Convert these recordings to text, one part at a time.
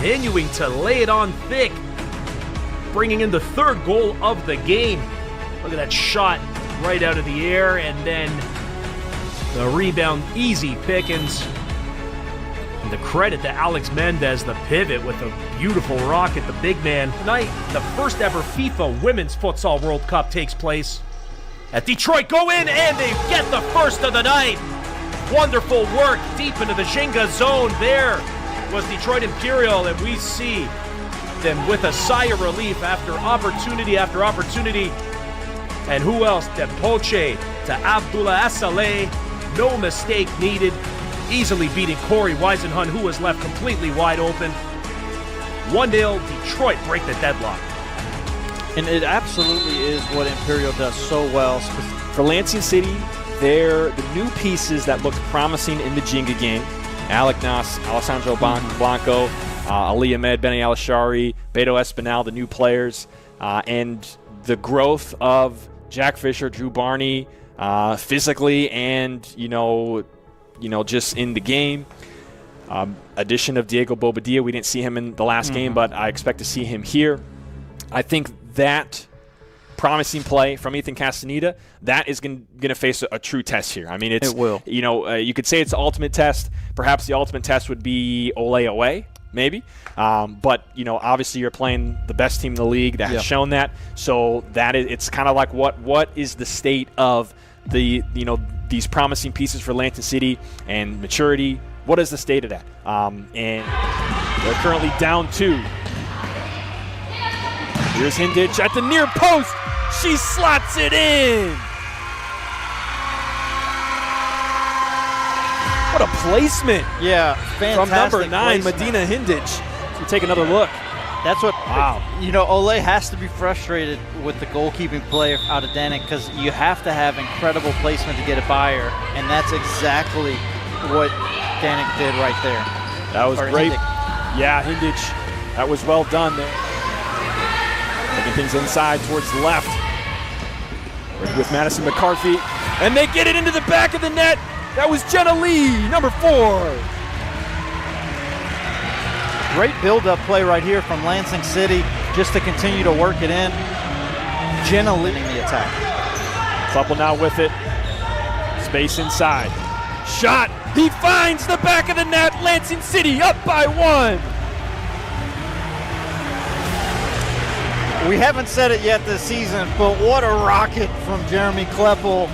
continuing to lay it on thick, bringing in the third goal of the game. Look at that shot right out of the air, and then the rebound, easy pickings. And the credit to Alex Mendez, the pivot with a beautiful rocket, the big man. Tonight, the first ever FIFA Women's Futsal World Cup takes place at Detroit. Go in, and they get the first of the night. Wonderful work deep into the Jenga zone. There was Detroit Imperial, and we see them with a sigh of relief after opportunity after opportunity. And who else? Dempoche to Abdullah Assaleh. No mistake needed. Easily beating Corey Weisenhun, who was left completely wide open. 1-0, Detroit break the deadlock. And it absolutely is what Imperial does so well. For Lansing City, they're the new pieces that looked promising in the Jenga game. Alec Nas, Alessandro Blanco, Ali Ahmed, Benny Alashari, Beto Espinal, the new players, and the growth of Jack Fisher, Drew Barney, physically and, just in the game. Addition of Diego Bobadilla. We didn't see him in the last game, but I expect to see him here. I think that promising play from Ethan Castaneda, that is going to face a true test here. I mean, it will. You could say it's the ultimate test. Perhaps the ultimate test would be Ole away, maybe. But, obviously you're playing the best team in the league that has shown that. So it's kind of like what is the state of these promising pieces for Lansing City and maturity? What is the state of that? And they're currently down 2. Here's Hindich at the near post. She slots it in. What a placement. Yeah, fantastic. From number 9, placement. Medina Hindich. So take another look. That's what, wow. Ole has to be frustrated with the goalkeeping play out of Danik because you have to have incredible placement to get it by her, and that's exactly what Danik did right there. That was great. Hindich. Yeah, Hindich. That was well done there. Taking things inside towards the left. With Madison McCarthy. And they get it into the back of the net. That was Jenna Li, number 4. Great build-up play right here from Lansing City just to continue to work it in. Jenna leading the attack. Couple now with it. Space inside. Shot. He finds the back of the net. Lansing City up by 1. We haven't said it yet this season, but what a rocket from Jeremy Kleppel.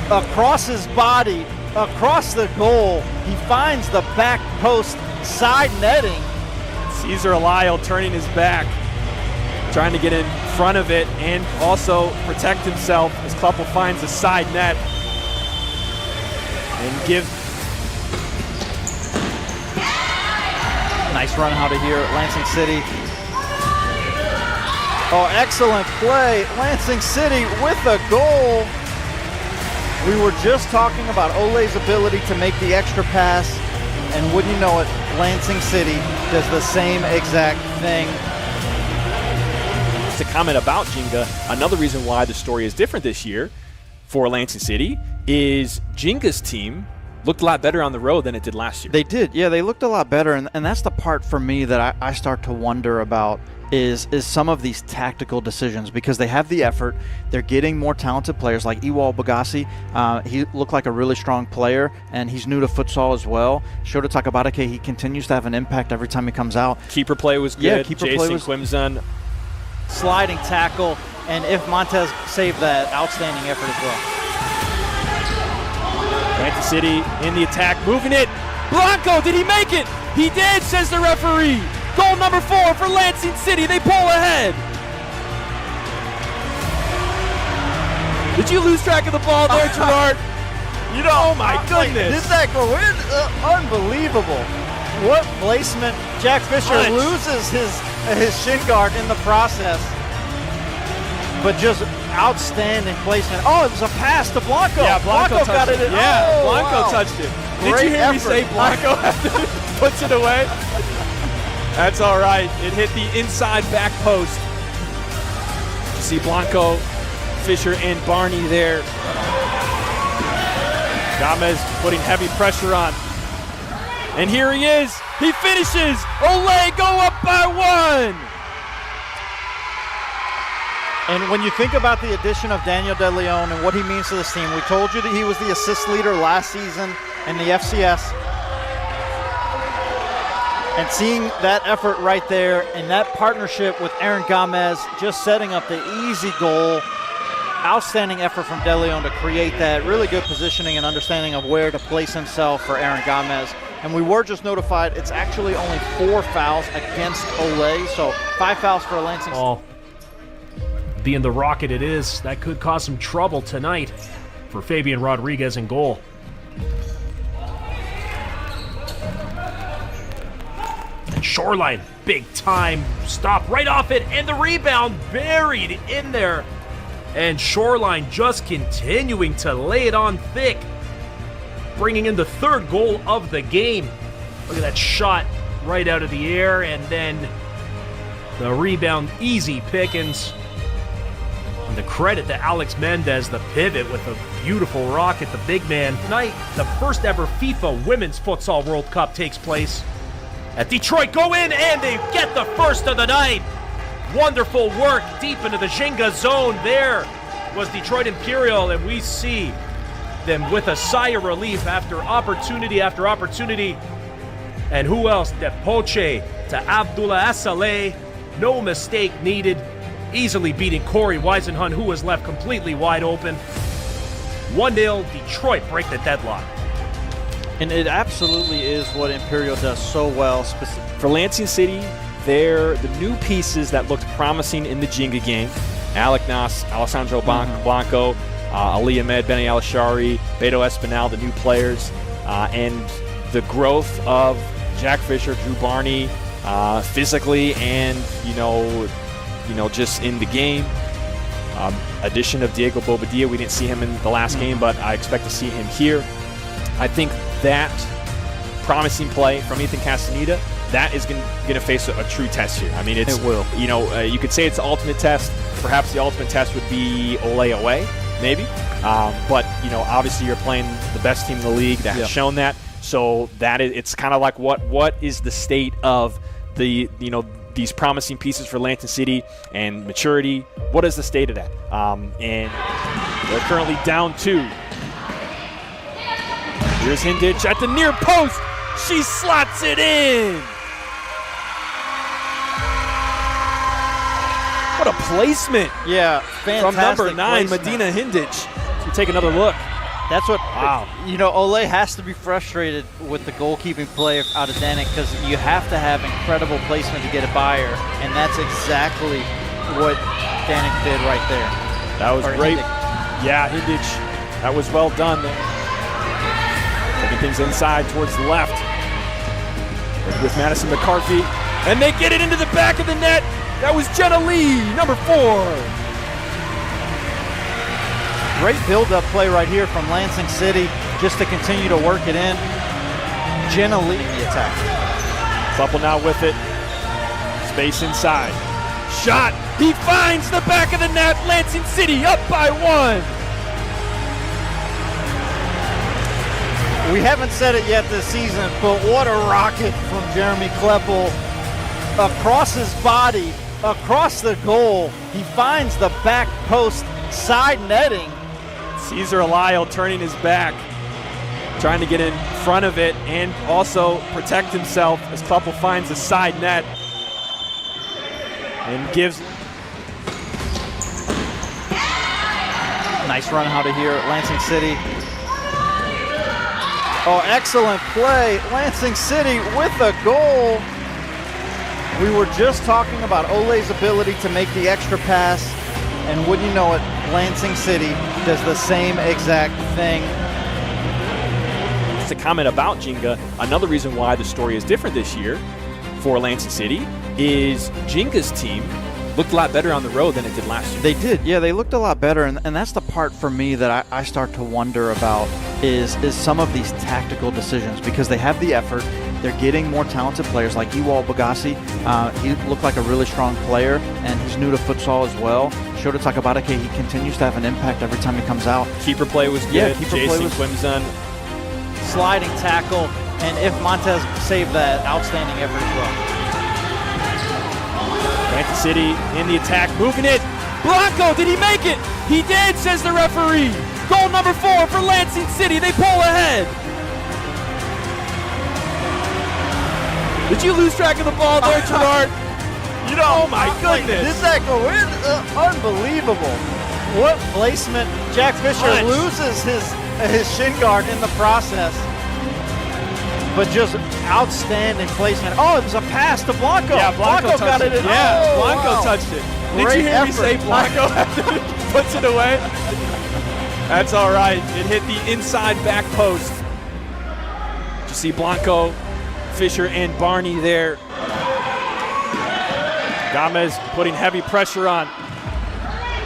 Across his body, across the goal. He finds the back post side netting. Cesar Lyle turning his back, trying to get in front of it and also protect himself as Kleppel finds the side net and give. Nice run out of here at Lansing City. Oh, excellent play. Lansing City with a goal. We were just talking about Ole's ability to make the extra pass, and wouldn't you know it, Lansing City does the same exact thing. To comment about Jenga, another reason why the story is different this year for Lansing City is Jenga's team looked a lot better on the road than it did last year. They did, yeah, they looked a lot better, and that's the part for me that I start to wonder about is some of these tactical decisions, because they have the effort, they're getting more talented players like Ewal Bagassi. He looked like a really strong player, and he's new to futsal as well. Shota Takabarake, he continues to have an impact every time he comes out. Keeper play was good. Yeah, keeper Jason play was Quimzon. Sliding tackle, and if Montez saved that, outstanding effort as well. Lansing City in the attack, moving it. Blanco, did he make it? He did, says the referee. Goal number 4 for Lansing City. They pull ahead. Did you lose track of the ball there, Gerard? Oh my goodness. Did that go in? Unbelievable. What placement. Jack Fisher loses his shin guard in the process. But just outstanding placement. Oh, it was a pass to Blanco. Yeah, Blanco got it in. Yeah, oh, Blanco wow. touched it. Great Did you hear me effort. say Blanco puts it away? That's all right. It hit the inside back post. You see Blanco, Fisher, and Barney there. Gomez putting heavy pressure on. And here he is. He finishes. Olé go up by 1. And when you think about the addition of Daniel De Leon and what he means to this team, we told you that he was the assist leader last season in the FCS. And seeing that effort right there and that partnership with Aaron Gomez, just setting up the easy goal. Outstanding effort from De Leon to create that. Really good positioning and understanding of where to place himself for Aaron Gomez. And we were just notified it's actually only 4 fouls against Olé, so 5 fouls for Lansing. Oh, being the rocket it is, that could cause some trouble tonight for Fabian Rodriguez in goal. And Shoreline, big time stop right off it, and the rebound buried in there. And Shoreline just continuing to lay it on thick, bringing in the 3rd goal of the game. Look at that shot right out of the air, and then the rebound, easy pickings. And the credit to Alex Mendez, the pivot with a beautiful rocket, the big man. Tonight, the first ever FIFA Women's Futsal World Cup takes place at Detroit. Go in, and they get the first of the night. Wonderful work deep into the Jenga zone. There was Detroit Imperial, and we see them with a sigh of relief after opportunity after opportunity. And who else? Depoche to Abdullah Assaleh. No mistake needed. Easily beating Corey Weisenhunt, who was left completely wide open. 1-0, Detroit break the deadlock. And it absolutely is what Imperial does so well. For Lansing City, they're the new pieces that looked promising in the Jenga game. Alec Nas, Alessandro Blanco, Ali Ahmed, Benny Alashari, Beto Espinal, the new players, and the growth of Jack Fisher, Drew Barney, physically and, just in the game. Addition of Diego Bobadilla. We didn't see him in the last game, but I expect to see him here. I think that promising play from Ethan Castaneda, that is going to face a true test here. I mean, it will. You could say it's the ultimate test. Perhaps the ultimate test would be Olé away, maybe. But obviously you're playing the best team in the league that has shown that. So it's kind of like what is the state of the these promising pieces for Lansing City and maturity? What is the state of that? And they're currently down 2. Here's Hindich at the near post. She slots it in. What a placement. Yeah, fantastic. From number 9, placement. Medina Hindich. We'll take another look. That's what, wow. Olé has to be frustrated with the goalkeeping play out of Danik because you have to have incredible placement to get it by her, and that's exactly what Danik did right there. That was great. Yeah, Hindich. That was well done there. Taking things inside towards the left. With Madison McCarthy, and they get it into the back of the net. That was Jenna Li, number 4. Great build-up play right here from Lansing City just to continue to work it in. Jenna Li in the attack. Supple now with it. Space inside. Shot. He finds the back of the net. Lansing City up by 1. We haven't said it yet this season, but what a rocket from Jeremy Kleppel. Across his body, across the goal. He finds the back post side netting. Cesar Lyle turning his back, trying to get in front of it and also protect himself as Kleppel finds the side net and gives. Nice run out of here, Lansing City. Oh, excellent play. Lansing City with a goal. We were just talking about Ole's ability to make the extra pass, and wouldn't you know it, Lansing City does the same exact thing. Just a comment about Jenga, another reason why the story is different this year for Lansing City is Jenga's team looked a lot better on the road than it did last year. They did, yeah, they looked a lot better, and that's the part for me that I start to wonder about is some of these tactical decisions, because they have the effort, they're getting more talented players like Ewald Bagassi. He looked like a really strong player, and he's new to futsal as well. Shota Takabarake, he continues to have an impact every time he comes out. Keeper play was good. Yeah, keeper Jason play was Quimzon. Sliding tackle, and if Montez saved that, outstanding effort as well. Kansas City in the attack, moving it. Blanco, did he make it? He did, says the referee. Goal number 4 for Lansing City. They pull ahead. Did you lose track of the ball there, Gerard? Oh my goodness. Did that go in? Unbelievable. What placement. Jack Fisher loses his shin guard in the process. But just outstanding placement. Oh, it was a pass to Blanco. Yeah, Blanco got it in. Yeah, Blanco touched it. Did Great you hear me effort. say Blanco after he puts it away? That's all right. It hit the inside back post. Did you see Blanco, Fisher, and Barney there? Gomez putting heavy pressure on.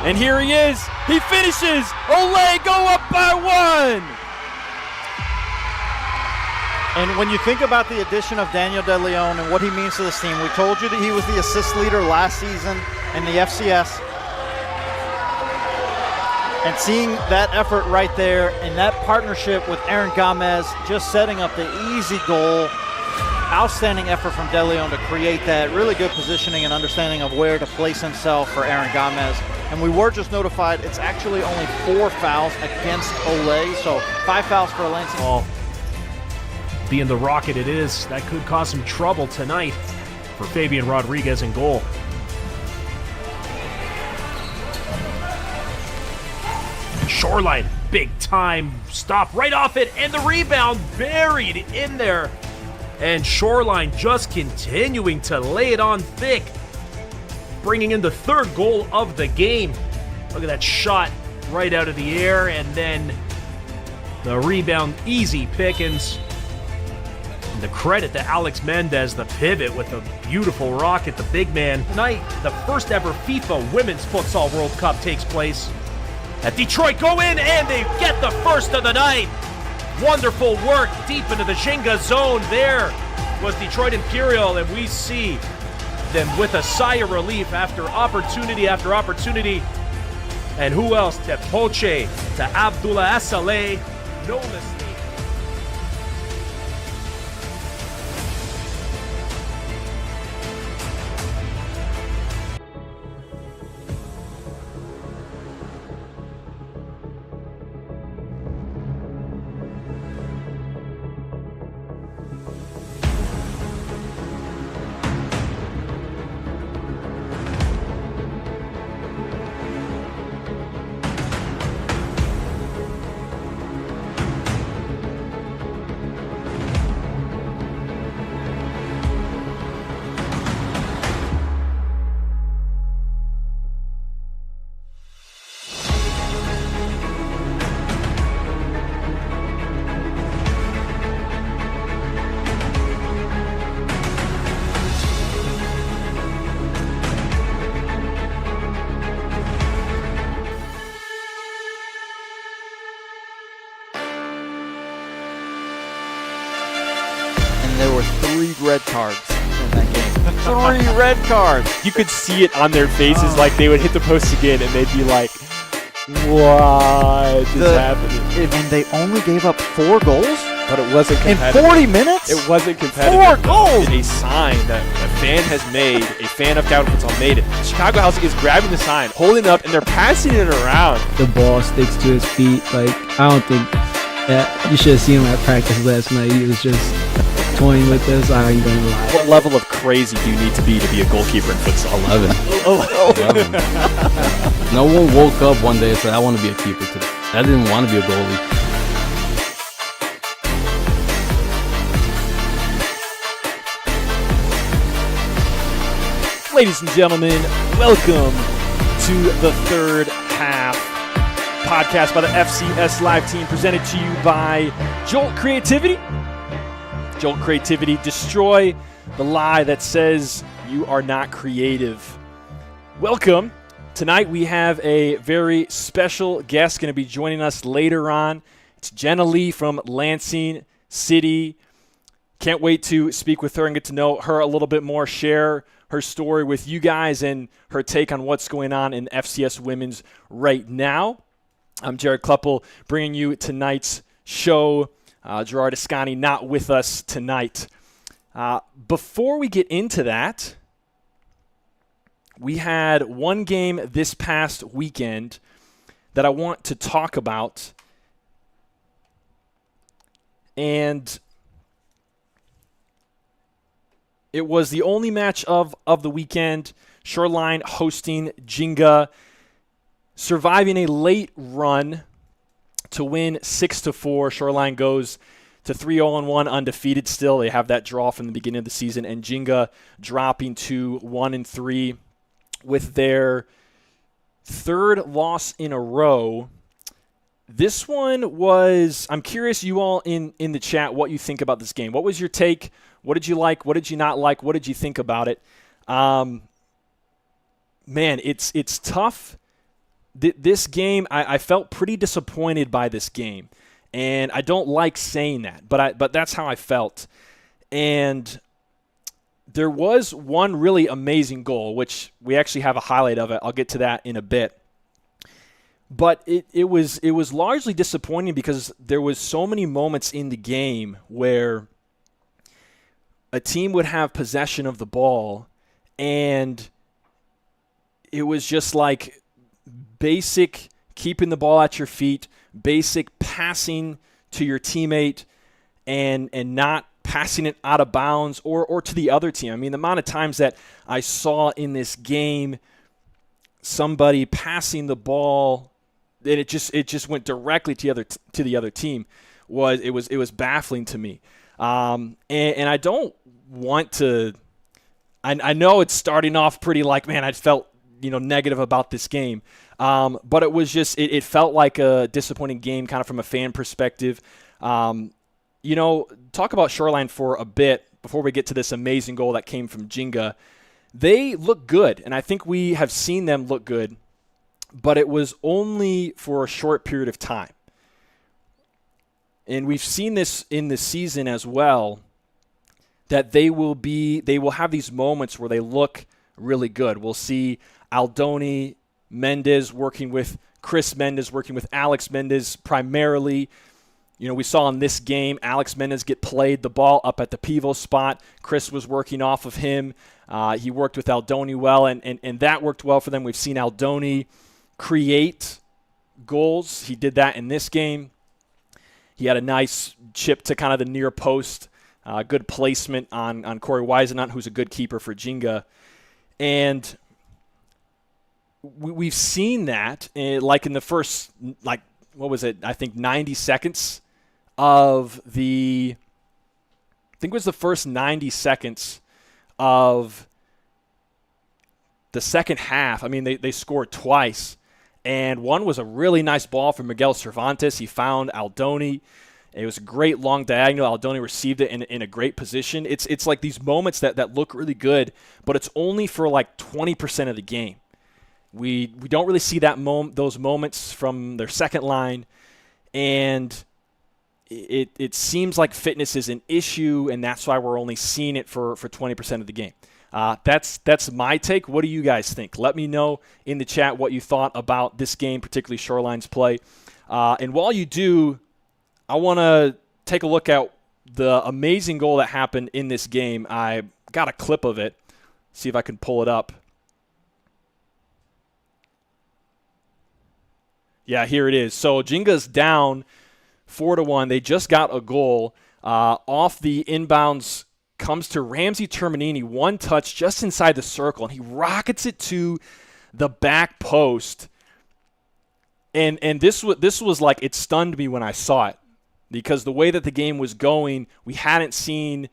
And here he is. He finishes. Olay go up by 1. And when you think about the addition of Daniel De Leon and what he means to this team, we told you that he was the assist leader last season in the FCS. And seeing that effort right there and that partnership with Aaron Gomez, just setting up the easy goal. Outstanding effort from De Leon to create that really good positioning and understanding of where to place himself for Aaron Gomez. And we were just notified it's actually only 4 fouls against Olay, so 5 fouls for Lansing. Well, being the rocket it is, that could cause some trouble tonight for Fabian Rodriguez in goal. Shoreline, big time stop right off it, and the rebound buried in there. And Shoreline just continuing to lay it on thick, bringing in the 3rd goal of the game. Look at that shot right out of the air, and then the rebound, easy pickings. And the credit to Alex Mendez, the pivot with a beautiful rocket, the big man. Tonight, the first ever FIFA Women's Futsal World Cup takes place. At Detroit go in, and they get the first of the night. Wonderful work deep into the Jenga zone. There was Detroit Imperial, and we see them with a sigh of relief after opportunity after opportunity. And who else? Tepoche to Abdullah Assaleh. No mistake. There were 3 red cards in that game. 3 red cards. You could see it on their faces, like they would hit the post again, and they'd be like, "What is happening?" And they only gave up 4 goals? But it wasn't In competitive. 40 minutes? It wasn't competitive. 4 goals! A sign that a fan has made, a fan of Down Futsal made it. Chicago House is grabbing the sign, holding it up, and they're passing it around. The ball sticks to his feet. Like, I don't think that you should have seen him at practice last night. He was just toying with this. I ain't gonna lie. What level of crazy do you need to be a goalkeeper in futsal? 11. No one woke up one day and said, I want to be a keeper today. I didn't want to be a goalie. Ladies and gentlemen, welcome to the third half podcast by the FCS Live team, presented to you by Jolt Creativity. Jolt Creativity, destroy the lie that says you are not creative. Welcome. Tonight we have a very special guest going to be joining us later on. It's Jenna Li from Lansing City. Can't wait to speak with her and get to know her a little bit more, share her story with you guys and her take on what's going on in FCS Women's right now. I'm Jared Kleppel, bringing you tonight's show. Gerard Ascani not with us tonight. Before we get into that, we had one game this past weekend that I want to talk about. And it was the only match of the weekend. Shoreline hosting Jinga, surviving a late run to win 6-4. Shoreline goes to 3-0-1 undefeated still. They have that draw from the beginning of the season, and Jinga dropping to 1-3 with their third loss in a row. This one was, I'm curious, you all in the chat, what you think about this game. What was your take? What did you like? What did you not like? What did you think about it? Man, it's tough. This game, I felt pretty disappointed by this game. And I don't like saying that, but that's how I felt. And there was one really amazing goal, which we actually have a highlight of it. I'll get to that in a bit. But it was largely disappointing because there was so many moments in the game where a team would have possession of the ball, and it was just like basic keeping the ball at your feet, basic passing to your teammate, and not passing it out of bounds or to the other team. I mean, the amount of times that I saw in this game somebody passing the ball and it just went directly to the other team was baffling to me. And I don't want to. I know it's starting off pretty like, man, I felt negative about this game. But it was just it felt like a disappointing game, kind of from a fan perspective. Talk about Shoreline for a bit before we get to this amazing goal that came from Jinga. They look good, and I think we have seen them look good, but it was only for a short period of time. And we've seen this in the season as well, that they will have these moments where they look really good. We'll see Aldoni Mendez working with Chris Mendez, working with Alex Mendez primarily. We saw in this game, Alex Mendez get played the ball up at the pivot spot. Chris was working off of him. He worked with Aldoni well, and that worked well for them. We've seen Aldoni create goals. He did that in this game. He had a nice chip to kind of the near post, good placement on Corey Weisenant, who's a good keeper for Jinga. And we've seen that like in the first, I think 90 seconds of the first 90 seconds of the second half. I mean, they scored twice. And one was a really nice ball from Miguel Cervantes. He found Aldoni. It was a great long diagonal. Aldoni received it in a great position. It's like these moments that look really good, but it's only for like 20% of the game. We don't really see those moments from their second line, and it seems like fitness is an issue, and that's why we're only seeing it for 20% of the game. That's my take. What do you guys think? Let me know in the chat what you thought about this game, particularly Shoreline's play. And while you do, I want to take a look at the amazing goal that happened in this game. I got a clip of it. See if I can pull it up. Yeah, here it is. So Jinga's down 4-1. They just got a goal off the inbounds. Comes to Ramsey Terminini, one touch just inside the circle, and he rockets it to the back post. And this was like, it stunned me when I saw it, because the way that the game was going, we hadn't seen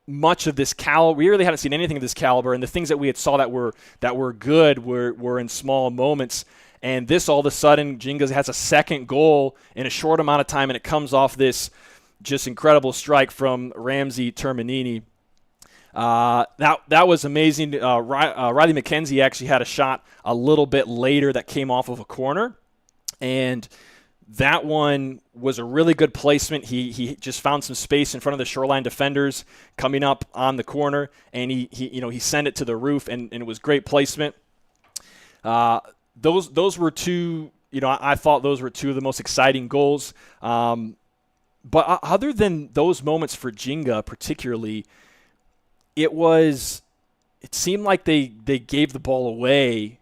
much of this caliber. We really hadn't seen anything of this caliber, and the things that we had saw that were good were in small moments. And this, all of a sudden, Jinga has a second goal in a short amount of time, and it comes off this just incredible strike from Ramsey Terminini. That was amazing. Riley McKenzie actually had a shot a little bit later that came off of a corner, and that one was a really good placement. He just found some space in front of the Shoreline defenders coming up on the corner, and he sent it to the roof, and it was great placement. Those were two. I thought those were two of the most exciting goals. But other than those moments for Jinga particularly, it seemed like they gave the ball away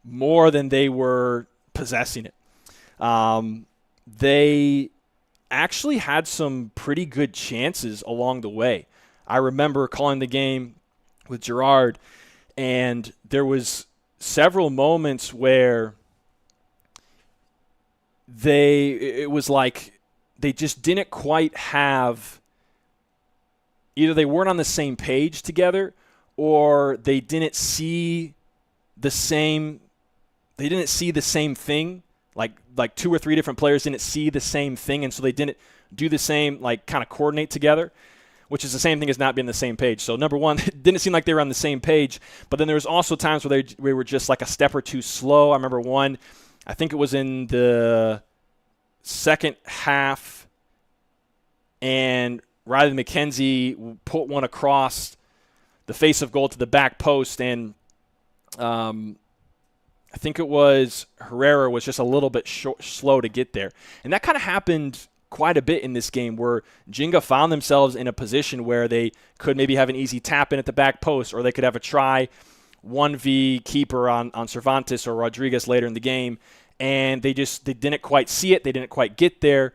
more than they were possessing it. They actually had some pretty good chances along the way. I remember calling the game with Gerard, and there was several moments where it was like they just didn't quite have, either they weren't on the same page together, or they didn't see the same thing. Like 2 or 3 different players didn't see the same thing, and so they didn't do the same, like, kind of coordinate together, which is the same thing as not being on the same page. So number one, it didn't seem like they were on the same page, but then there was also times where they were just like a step or two slow. I remember one, I think it was in the second half, and Riley McKenzie put one across the face of goal to the back post, and I think it was Herrera was just a little bit slow to get there. And that kind of happened quite a bit in this game, where Jinga found themselves in a position where they could maybe have an easy tap in at the back post, or they could have a try 1v keeper on Cervantes or Rodriguez later in the game, and they didn't quite see it. They didn't quite get there.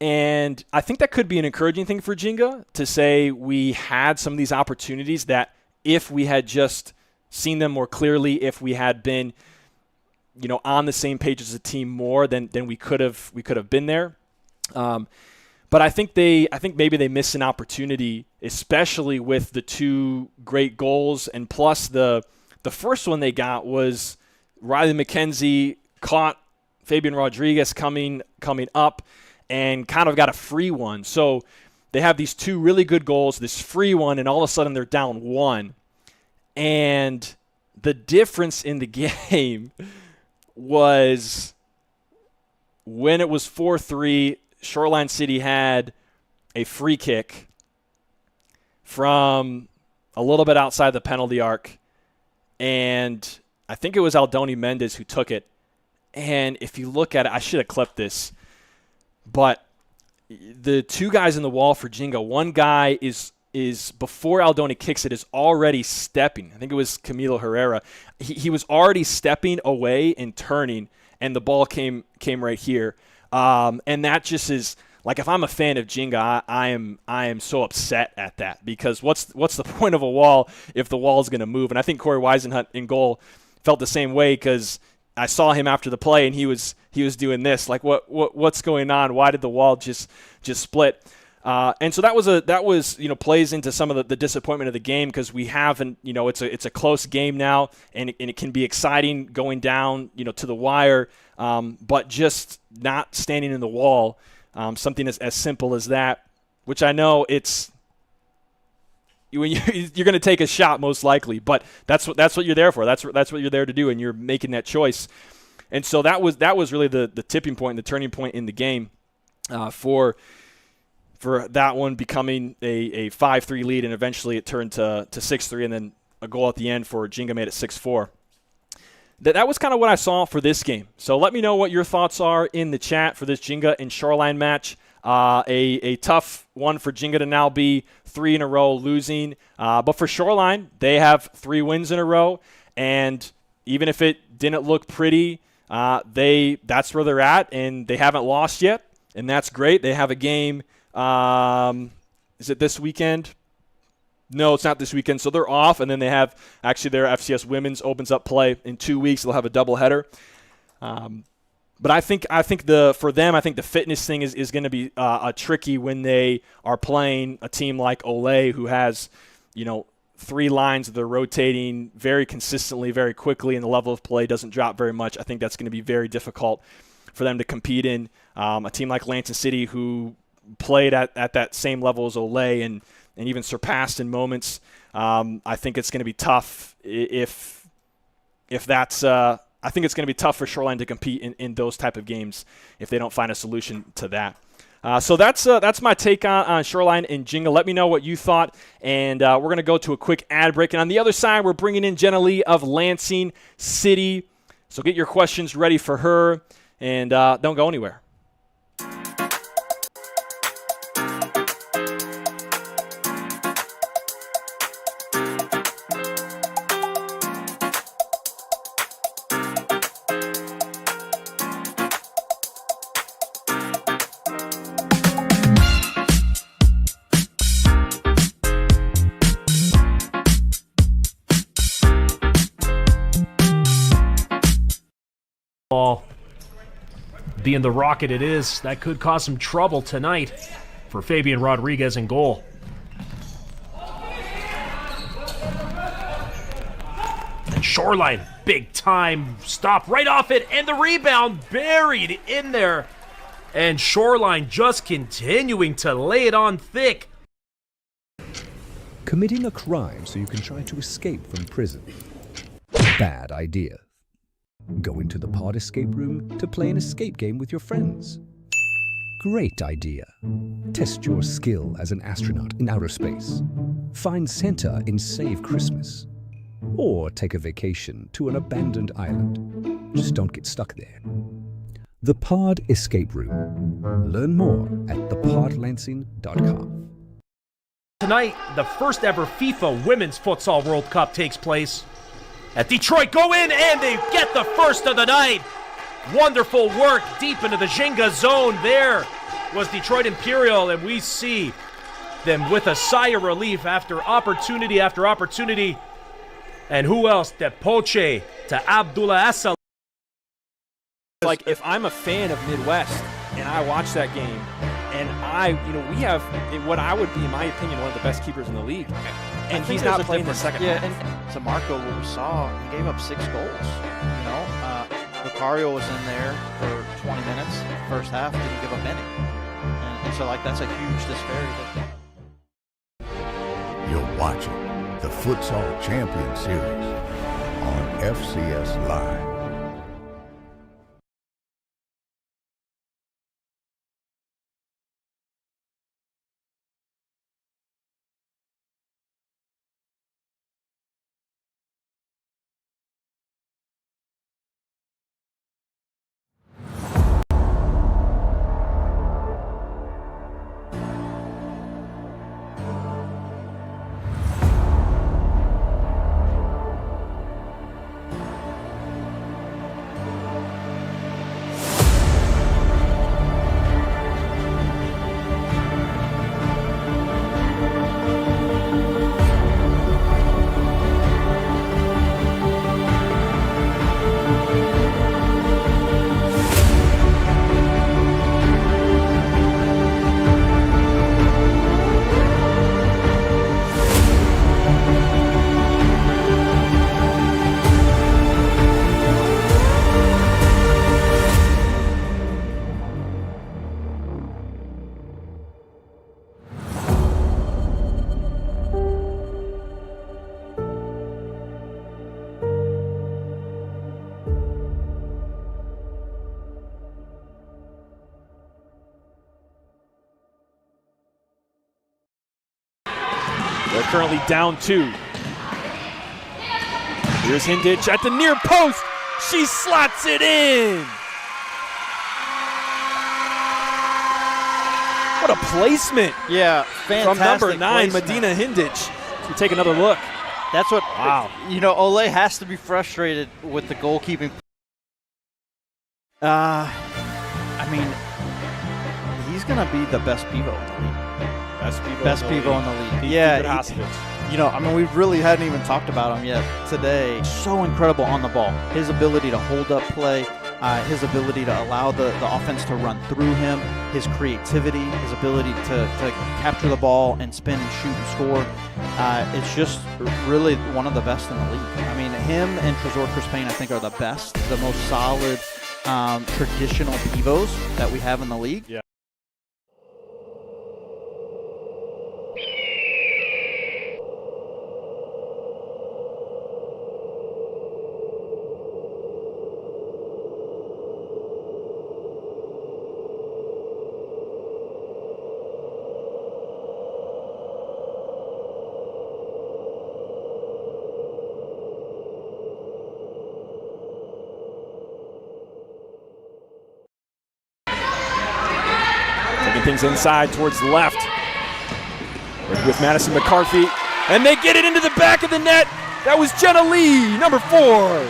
And I think that could be an encouraging thing for Jinga, to say we had some of these opportunities that if we had just seen them more clearly, if we had been, on the same page as a team more, then we could have been there. But I think maybe they missed an opportunity, especially with the 2 great goals, and plus the first one they got was Riley McKenzie caught Fabian Rodriguez coming up and kind of got a free one. So they have these 2 really good goals, this free one, and all of a sudden they're down 1. And the difference in the game was when it was 4-3, Shoreline City had a free kick from a little bit outside the penalty arc, and I think it was Aldoni Mendez who took it. And if you look at it, I should have clipped this, but the 2 guys in the wall for Jinga, one guy is before Aldoni kicks it, is already stepping. I think it was Camilo Herrera. He was already stepping away and turning, and the ball came right here. And that just is, like, if I'm a fan of Jinga, I am so upset at that, because what's the point of a wall if the wall is going to move? And I think Corey Weisenhunt in goal felt the same way, because I saw him after the play and he was doing this, like, what's going on? Why did the wall just split? And so that was plays into some of the disappointment of the game, because we haven't, it's a close game now, and it can be exciting going down, to the wire, but just not standing in the wall, something as simple as that, which I know it's when you're going to take a shot most likely, but that's what you're there for. That's what you're there to do, and you're making that choice. And so that was really the tipping point, the turning point in the game, for that one becoming a 5-3 lead, and eventually it turned to 6-3, and then a goal at the end for Jinga made it 6-4. That was kind of what I saw for this game. So let me know what your thoughts are in the chat for this Jinga and Shoreline match. A tough one for Jinga to now be 3 in a row losing. But for Shoreline, they have 3 wins in a row. And even if it didn't look pretty, that's where they're at, and they haven't lost yet. And that's great. They have a game. Is it this weekend? No, it's not this weekend. So they're off, and then they have actually their FCS Women's opens up play in 2 weeks. They'll have a doubleheader. But I think for them, I think the fitness thing is going to be tricky when they are playing a team like Olay, who has 3 lines that they're rotating very consistently, very quickly, and the level of play doesn't drop very much. I think that's going to be very difficult for them to compete in. A team like Lansing City, who played at that same level as Olay and even surpassed in moments. I think it's going to be tough if that's. I think it's going to be tough for Shoreline to compete in those type of games if they don't find a solution to that. So that's my take on Shoreline and Jinga. Let me know what you thought, and we're going to go to a quick ad break. And on the other side, we're bringing in Jenna Li of Lansing City. So get your questions ready for her, and don't go anywhere. being the rocket it is, that could cause some trouble tonight for Fabian Rodriguez in goal. And Shoreline, big time stop right off it, and the rebound buried in there. And Shoreline just continuing to lay it on thick. Committing a crime so you can try to escape from prison. Bad idea. Go into the pod escape room to play an escape game with your friends. Great idea. Test your skill as an astronaut in outer space. Find Santa in Save Christmas. Or take a vacation to an abandoned island. Just don't get stuck there. The Pod Escape Room. Learn more at thepodlansing.com. Tonight, the first ever FIFA Women's Futsal World Cup takes place. At Detroit, go in and they get the first of the night. Wonderful work deep into the Jenga zone. There was Detroit Imperial, and we see them with a sigh of relief after opportunity after opportunity. And who else? Depoche to Abdullah Assal. Like, if I'm a fan of Midwest and I watch that game, and we have what I would be, in my opinion, one of the best keepers in the league, and he's not playing the second half. And to Marco, what we saw, he gave up 6 goals. Lucario was in there for 20 minutes. First half, didn't give up any. And so, that's a huge disparity. You're watching the Futsal Champions Series on FCS Live. They're currently down 2. Here's Hindich at the near post. She slots it in. What a placement. Yeah, fantastic. From number 9, placement. Medina Hindich. We take another look. That's what, wow. Ole has to be frustrated with the goalkeeping. He's going to be the best pivot in the league. Best pivot in the league. Yeah, we really hadn't even talked about him yet today. So incredible on the ball. His ability to hold up play, his ability to allow the offense to run through him, his creativity, his ability to capture the ball and spin and shoot and score. It's just really one of the best in the league. Him and Trezor Crispane, I think, are the best, the most solid traditional pivots that we have in the league. Yeah. Things inside towards the left. Working with Madison McCarthy. And they get it into the back of the net. That was Jenna Li, number 4.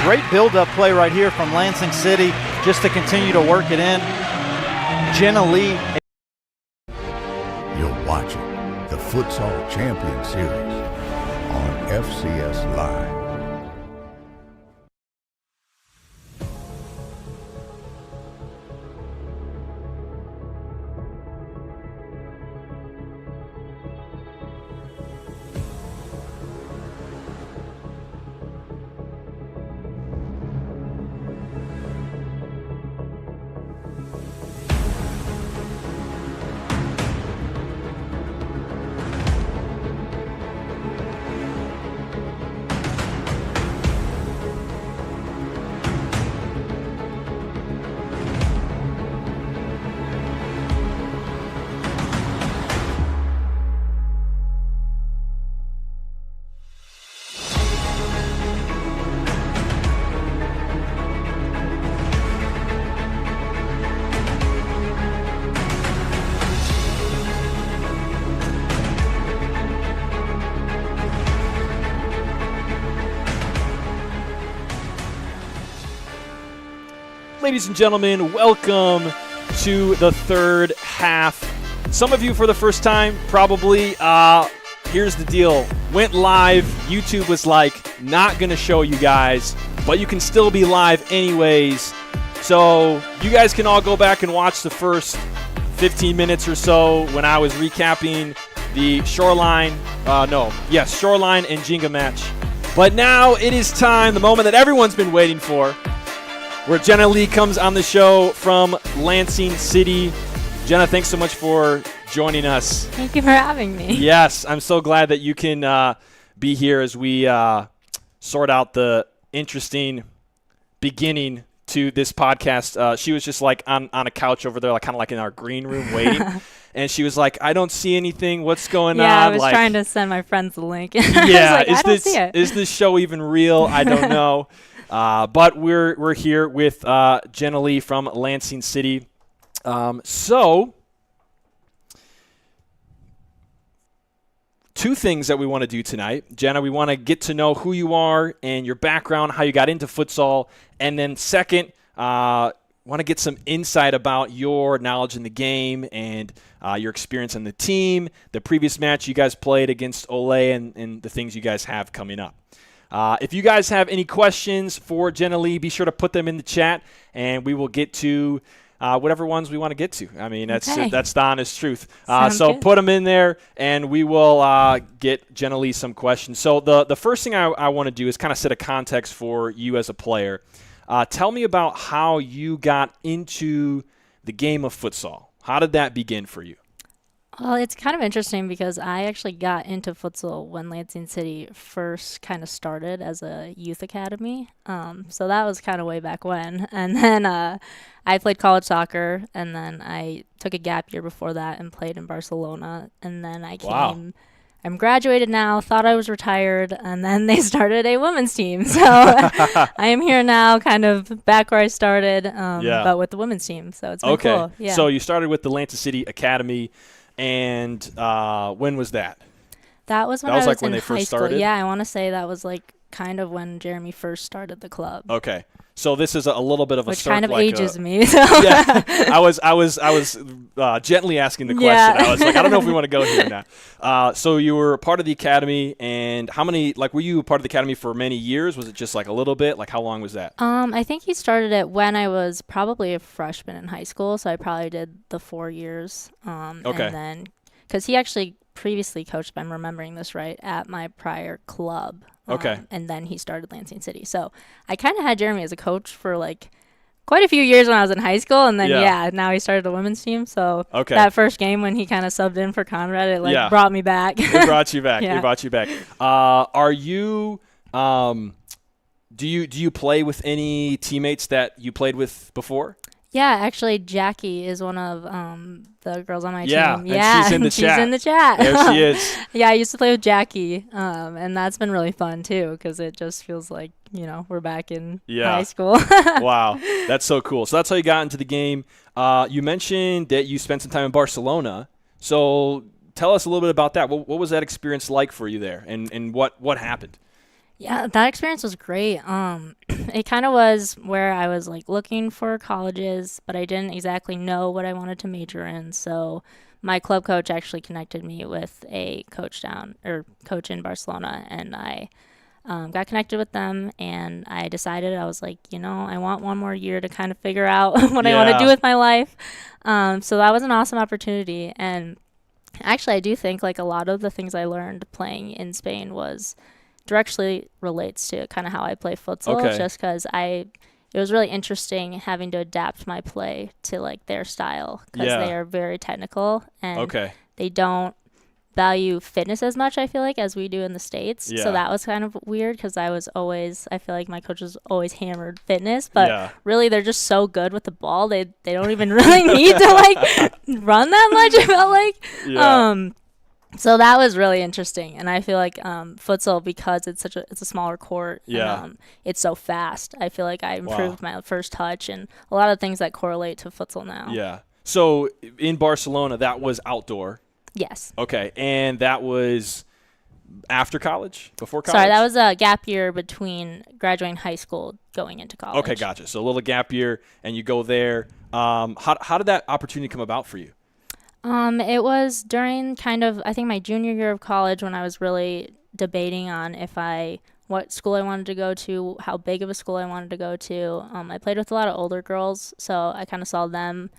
Great build-up play right here from Lansing City just to continue to work it in. Jenna Li. You're watching the Futsal Champions Series on FCS Live. ladies and gentlemen, welcome to the third half. Some of you for the first time, probably. Here's the deal. Went live. YouTube was like, not going to show you guys, but you can still be live anyways. So you guys can all go back and watch the first 15 minutes or so when I was recapping the Shoreline and Jenga match. But now it is time, the moment that everyone's been waiting for, where Jenna Li comes on the show from Lansing City. Jenna, thanks so much for joining us. Thank you for having me. Yes, I'm so glad that you can be here as we sort out the interesting beginning to this podcast. She was just like on a couch over there, like kind of like in our green room waiting. And she was like, I don't see anything. What's going on? Yeah, I was like, trying to send my friends the link. Yeah, I don't see it. Is this show even real? I don't know. But we're here with Jenna Li from Lansing City. So, two things that we want to do tonight. Jenna, we want to get to know who you are and your background, how you got into futsal. And then second, want to get some insight about your knowledge in the game and your experience on the team, the previous match you guys played against Ole, and the things you guys have coming up. If you guys have any questions for Jenna Li, be sure to put them in the chat, and we will get to whatever ones we want to get to. I mean, that's the honest truth. So put them in there, and we will get Jenna Li some questions. So the first thing I want to do is kind of set a context for you as a player. Tell me about how you got into the game of futsal. How did that begin for you? Well, it's kind of interesting because I actually got into futsal when Lansing City first kind of started as a youth academy. So that was kind of way back when. And then I played college soccer, and then I took a gap year before that and played in Barcelona. And then I'm graduated now, thought I was retired, and then they started a women's team. So I am here now, kind of back where I started, but with the women's team. So it's been cool. Yeah. So you started with the Lansing City Academy. And when was that? That was when I was like in when they high first school. started? Yeah, I want to say that was like kind of when Jeremy first started the club. Okay. So this is a little bit of a which kind of like ages me. So. Yeah, I was gently asking the question. Yeah. I was like, I don't know if we want to go here now. So you were part of the academy, and how many? Like, were you part of the academy for many years? Was it just like a little bit? Like, how long was that? I think he started it when I was probably a freshman in high school. So I probably did the 4 years. Okay. And then, because he actually previously coached, if I'm remembering this right, at my prior club. Okay. And then he started Lansing City. So I kind of had Jeremy as a coach for like quite a few years when I was in high school. And then, now he started the women's team. So that first game when he kind of subbed in for Conrad, it brought me back. It brought you back. Yeah. It brought you back. Are you do you play with any teammates that you played with before? Yeah, actually, Jackie is one of the girls on my team. And Yeah, she's in the chat. She's in the chat. There she is. Yeah, I used to play with Jackie, and that's been really fun, too, because it just feels like, we're back in high school. Wow, that's so cool. So that's how you got into the game. You mentioned that you spent some time in Barcelona. So tell us a little bit about that. What was that experience like for you there, and what happened? Yeah, that experience was great. It kind of was where I was like looking for colleges, but I didn't exactly know what I wanted to major in. So my club coach actually connected me with a coach in Barcelona, and I got connected with them, and I decided, I was like, I want one more year to kind of figure out what I want to do with my life. So that was an awesome opportunity. And actually, I do think like a lot of the things I learned playing in Spain directly relates to kind of how I play futsal, just because it was really interesting having to adapt my play to like their style, because they are very technical, and they don't value fitness as much, I feel like, as we do in the States. So that was kind of weird, because I feel like my coaches always hammered fitness, but really they're just so good with the ball, they don't even really need to like run that much, I felt like. So that was really interesting, and I feel like futsal, because it's a smaller court, and it's so fast. I feel like I improved my first touch and a lot of things that correlate to futsal now. Yeah. So in Barcelona, that was outdoor. Yes. Okay, and that was after college? Before college? Sorry, that was a gap year between graduating high school going into college. Okay, gotcha. So a little gap year, and you go there. How did that opportunity come about for you? It was during kind of, I think, my junior year of college when I was really debating on what school I wanted to go to, how big of a school I wanted to go to. I played with a lot of older girls, so I kind of saw them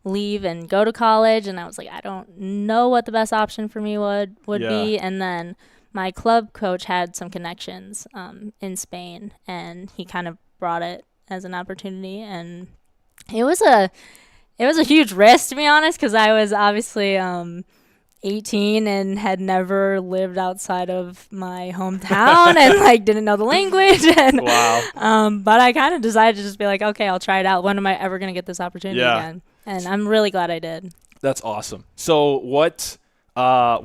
leave and go to college, and I was like, I don't know what the best option for me would be. And then my club coach had some connections in Spain, and he kind of brought it as an opportunity, and it was a huge risk, to be honest, because I was obviously 18 and had never lived outside of my hometown and like didn't know the language. And wow. But I kind of decided to just be like, okay, I'll try it out. When am I ever going to get this opportunity again? And I'm really glad I did. That's awesome. So why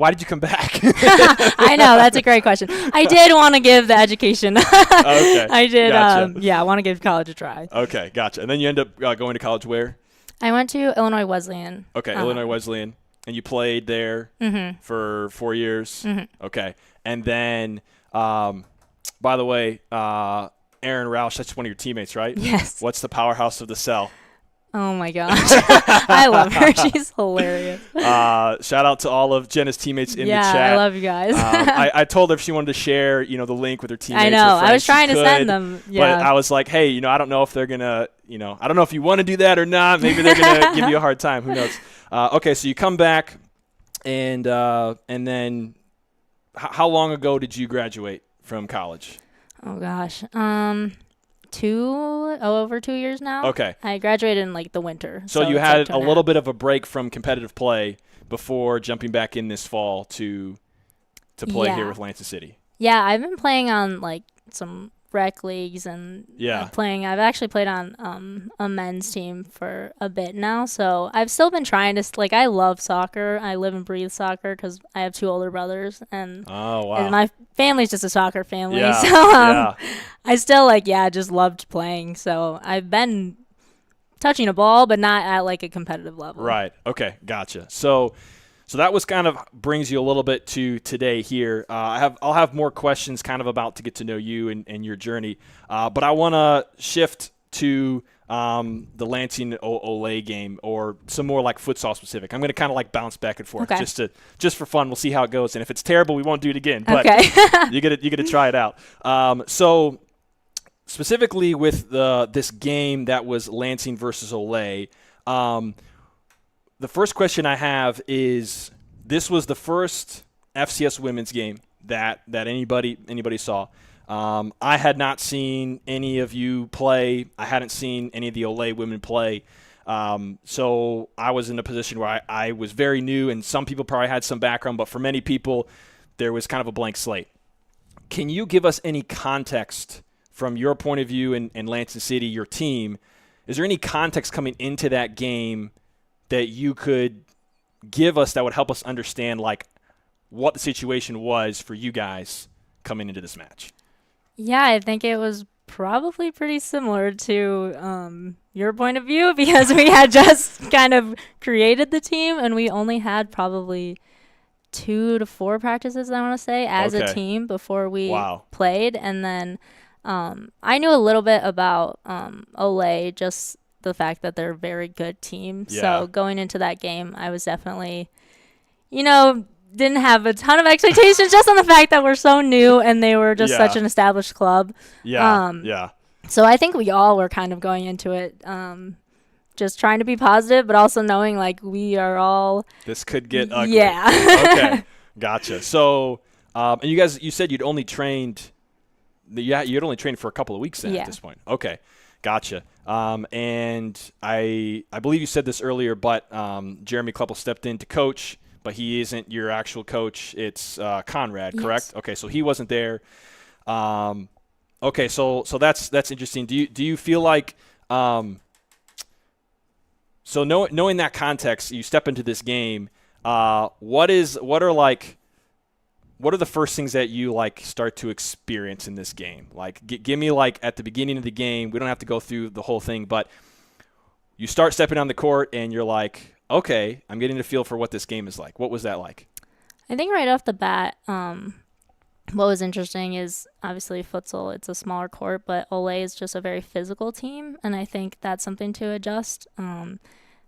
did you come back? I know, that's a great question. I did want to give the education. Okay. I did, Gotcha. I want to give college a try. Okay, gotcha. And then you end up going to college where? I went to Illinois Wesleyan. Okay, Illinois Wesleyan. And you played there for 4 years? Mm-hmm. Okay. And then, by the way, Erin Roush, that's one of your teammates, right? Yes. What's the powerhouse of the cell? Oh, my gosh. I love her. She's hilarious. Shout out to all of Jenna's teammates in the chat. Yeah, I love you guys. I told her if she wanted to share, the link with her teammates. I know. Her friends, I was trying she to could, send them. Yeah. But I was like, hey, I don't know if they're going to, I don't know if you want to do that or not. Maybe they're going to give you a hard time. Who knows? Okay, so you come back, and then how long ago did you graduate from college? Oh, gosh. Over 2 years now. Okay. I graduated in like the winter. So you had a little bit of a break from competitive play before jumping back in this fall to play here with Lansing City. Yeah, I've been playing on like some rec leagues and I've actually played on a men's team for a bit now. So I've still been trying to I love soccer. I live and breathe soccer because I have two older brothers and my family's just a soccer family. Yeah. So I still just loved playing. So I've been touching a ball, but not at like a competitive level. Right. Okay. Gotcha. So that was kind of brings you a little bit to today here. I'll have more questions kind of about to get to know you and your journey. But I want to shift to the Lansing Olay game or some more like futsal specific. I'm going to kind of like bounce back and forth just for fun. We'll see how it goes. And if it's terrible, we won't do it again. But you get to try it out. So specifically with this game that was Lansing versus Olay, the first question I have is, this was the first FCS women's game that anybody saw. I had not seen any of you play. I hadn't seen any of the Olay women play. So I was in a position where I was very new, and some people probably had some background, but for many people, there was kind of a blank slate. Can you give us any context from your point of view in Lansing City, your team? Is there any context coming into that game that you could give us that would help us understand like what the situation was for you guys coming into this match? Yeah, I think it was probably pretty similar to your point of view because we had just kind of created the team and we only had probably 2 to 4 practices, I want to say, as a team before we played. And then I knew a little bit about Olay, just the fact that they're a very good team. Yeah. So going into that game, I was definitely, didn't have a ton of expectations just on the fact that we're so new and they were just such an established club. Yeah. So I think we all were kind of going into it just trying to be positive, but also knowing like we are all. This could get ugly. Yeah. Okay. Gotcha. So, and you said you'd only trained for a couple of weeks then at this point. Okay. Gotcha. And I believe you said this earlier, but Jeremy Kleppel stepped in to coach, but he isn't your actual coach. It's Conrad, correct? Yes. Okay, so he wasn't there. Okay, so that's interesting. Do you feel like so knowing that context, you step into this game. What are the first things that you like start to experience in this game? Like, give me like at the beginning of the game. We don't have to go through the whole thing, but you start stepping on the court and you're like, okay, I'm getting a feel for what this game is like. What was that like? I think right off the bat, what was interesting is obviously futsal, it's a smaller court, but Olay is just a very physical team. And I think that's something to adjust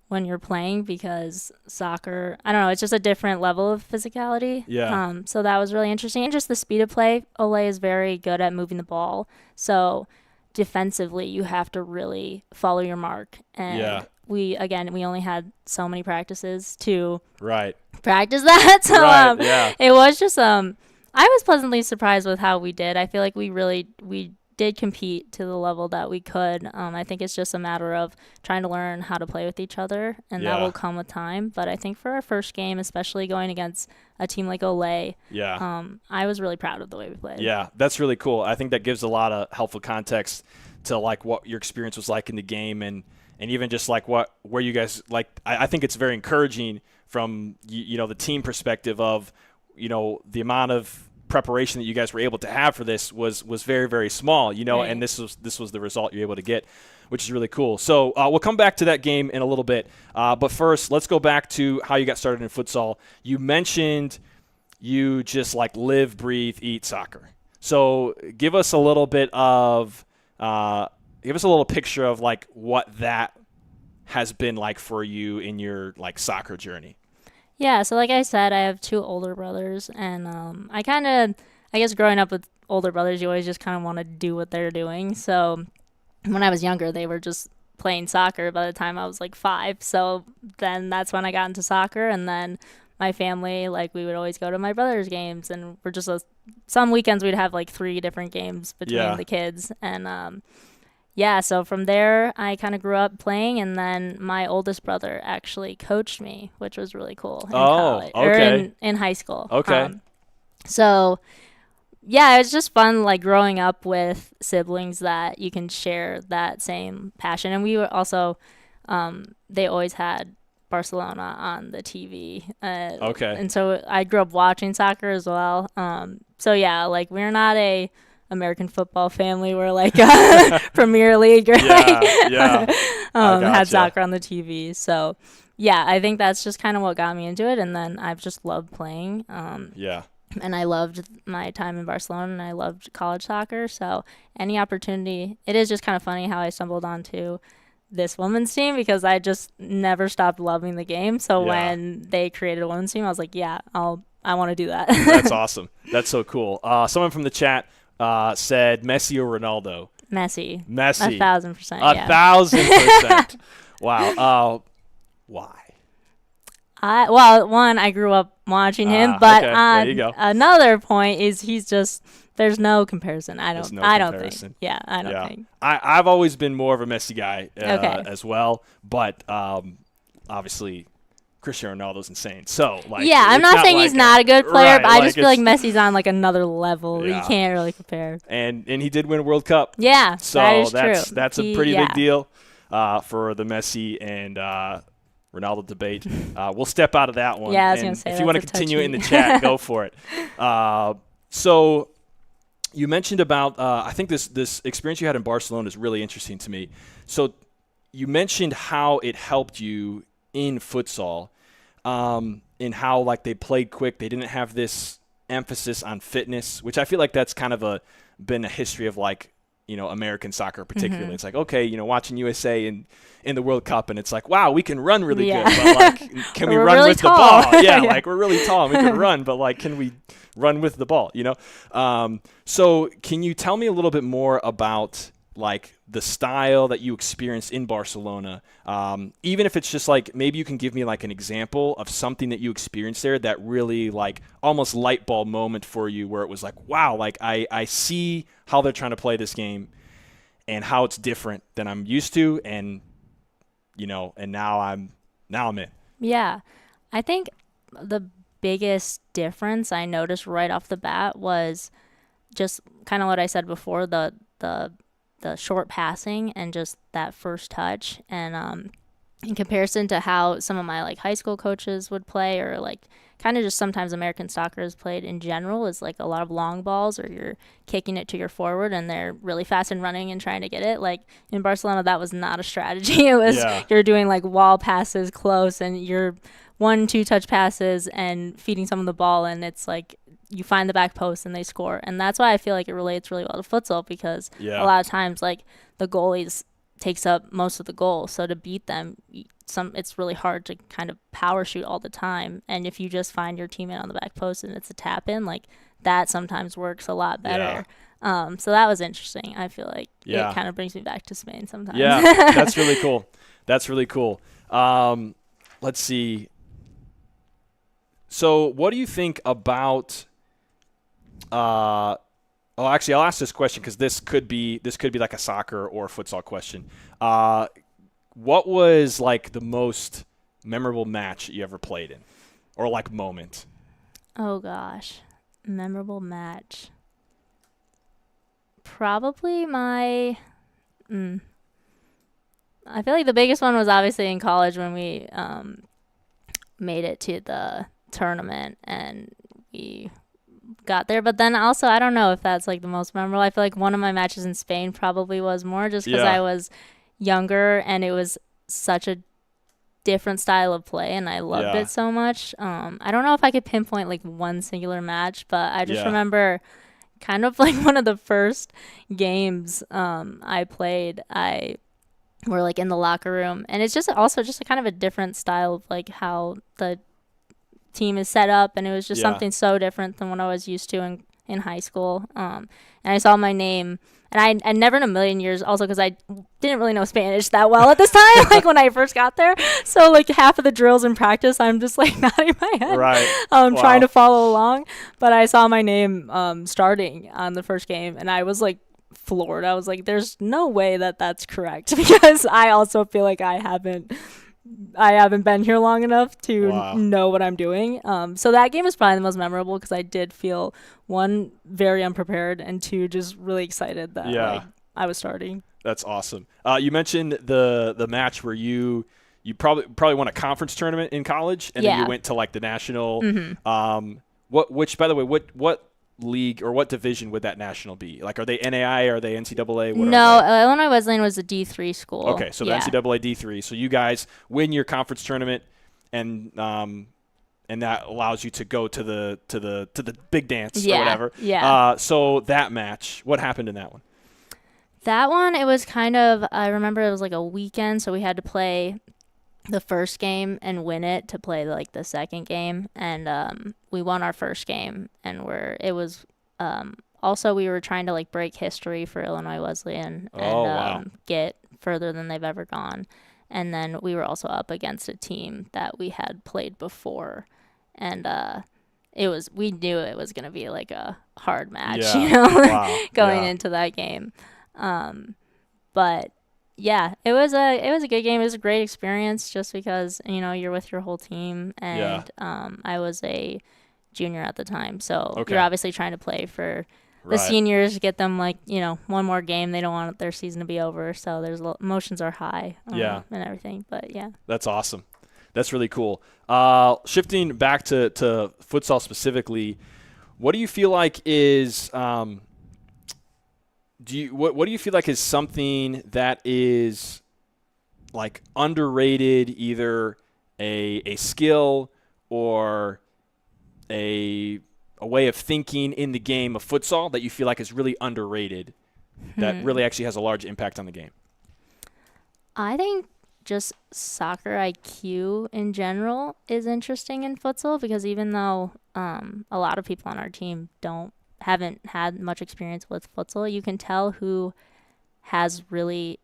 when you're playing, because soccer, I don't know, it's just a different level of physicality. Yeah. So that was really interesting. And just the speed of play, Olay is very good at moving the ball. So defensively, you have to really follow your mark. And we only had so many practices to practice that. So it was just I was pleasantly surprised with how we did. I feel like we did compete to the level that we could. I think it's just a matter of trying to learn how to play with each other, and that will come with time. But I think for our first game, especially going against a team like Olay, I was really proud of the way we played. Yeah, that's really cool. I think that gives a lot of helpful context to like what your experience was like in the game, and even just like where you guys like. I think it's very encouraging from the team perspective of the amount of preparation that you guys were able to have for this was very, very small, right. And this was the result you're able to get, which is really cool. So we'll come back to that game in a little bit. But first, let's go back to how you got started in futsal. You mentioned you just like live, breathe, eat soccer. So give us a little bit of give us a little picture of like what that has been like for you in your like soccer journey. Yeah, so like I said, I have 2 older brothers, and I guess growing up with older brothers, you always just kind of want to do what they're doing. So when I was younger, they were just playing soccer by the time I was like 5. So then that's when I got into soccer, and then my family, like we would always go to my brother's games, and we're just some weekends we'd have like 3 different games between the kids, and so from there, I kind of grew up playing, and then my oldest brother actually coached me, which was really cool in college, or in high school. Okay. So, yeah, it was just fun, like, growing up with siblings that you can share that same passion. And we were also, they always had Barcelona on the TV. And so I grew up watching soccer as well. So, yeah, like, we're not a American football family. We're like Premier League, or had soccer on the TV. So yeah, I think that's just kind of what got me into it, and then I've just loved playing. And I loved my time in Barcelona, and I loved college soccer. So any opportunity, it is just kind of funny how I stumbled onto this women's team, because I just never stopped loving the game. So when they created a women's team, I was like, I want to do that. That's awesome. That's so cool. Someone from the chat said Messi or Ronaldo. Messi. 1,000%. 1,000%. Wow. Why? I grew up watching him, but there you go. Another point is there's no comparison. I don't think. I don't think. I've always been more of a Messi guy as well, but obviously Cristiano Ronaldo's insane. So I'm not saying he's not a good player, but I just feel like Messi's on like another level. You can't really compare. And he did win a World Cup. Yeah, so that is true. That's a pretty big deal for the Messi and Ronaldo debate. We'll step out of that one. Yeah, I was going to say, if you want to continue in the chat, go for it. So you mentioned about I think this experience you had in Barcelona is really interesting to me. So you mentioned how it helped you in futsal. In how like they played quick, they didn't have this emphasis on fitness, which I feel like that's kind of been a history of like American soccer particularly. It's like, okay, watching USA in the World Cup, and it's like, wow, we can run really good, but like, can we run really with tall. the ball? Yeah, like we're really tall and we can run, but like, can we run with the ball? So can you tell me a little bit more about like the style that you experienced in Barcelona, even if it's just like maybe you can give me like an example of something that you experienced there that really like almost light bulb moment for you, where it was like, wow, like I see how they're trying to play this game and how it's different than I'm used to, and and now I'm in. Yeah, I think the biggest difference I noticed right off the bat was just kind of what I said before, the short passing and just that first touch, and in comparison to how some of my like high school coaches would play, or like kind of just sometimes American soccer is played in general, is like a lot of long balls, or you're kicking it to your forward and they're really fast and running and trying to get it. Like in Barcelona, that was not a strategy. It was you're doing like wall passes close, and you're 1-2 touch passes and feeding someone the ball, and it's like you find the back post and they score. And that's why I feel like it relates really well to futsal, because a lot of times like the goalies takes up most of the goal. So to beat them, it's really hard to kind of power shoot all the time. And if you just find your teammate on the back post and it's a tap in, like that sometimes works a lot better. So that was interesting. I feel like it kind of brings me back to Spain sometimes. Yeah, that's really cool. That's really cool. Let's see. So what do you think about actually, I'll ask this question because this could be like a soccer or a futsal question. What was like the most memorable match you ever played in, or like moment? Oh gosh, memorable match. Probably my. I feel like the biggest one was obviously in college when we made it to the tournament and we got there. But then also, I don't know if that's like the most memorable. I feel like one of my matches in Spain probably was more, just because I was younger and it was such a different style of play and I loved it so much. I don't know if I could pinpoint like one singular match, but I just remember kind of like one of the first games I played, we're like in the locker room, and it's just also just a kind of a different style of like how the team is set up, and it was just something so different than what I was used to in high school. And I saw my name, and I never in a million years, also because I didn't really know Spanish that well at this time, like when I first got there. So like half of the drills in practice, I'm just like nodding my head, trying to follow along. But I saw my name starting on the first game, and I was like floored. I was like, there's no way that that's correct, because I also feel like I haven't been here long enough to know what I'm doing. So that game is probably the most memorable because I did feel, one, very unprepared, and two, just really excited that like, I was starting. That's awesome. You mentioned the match where you probably won a conference tournament in college, and then you went to like the national. Which by the way, what league or what division would that national be? Like, are they NAI? Are they NCAA? No, Illinois Wesleyan was a D3 school. Okay, so the NCAA D3. So you guys win your conference tournament, and that allows you to go to the big dance or whatever. Yeah. So that match, what happened in that one? That one, it was kind of, I remember it was like a weekend, so we had to play the first game and win it to play like the second game, and we won our first game, and also we were trying to like break history for Illinois Wesleyan and get further than they've ever gone. And then we were also up against a team that we had played before, and we knew it was going to be like a hard match, going into that game. But yeah, it was a good game. It was a great experience just because, you're with your whole team, and I was a junior at the time. So you're obviously trying to play for the seniors, get them like, one more game. They don't want their season to be over. So emotions are high and everything. But yeah. That's awesome. That's really cool. Shifting back to futsal specifically, what do you feel like is what do you feel like is something that is like underrated, either a skill or a way of thinking in the game of futsal that you feel like is really underrated, that really actually has a large impact on the game? I think just soccer IQ in general is interesting in futsal, because even though a lot of people on our team haven't had much experience with futsal, you can tell who has really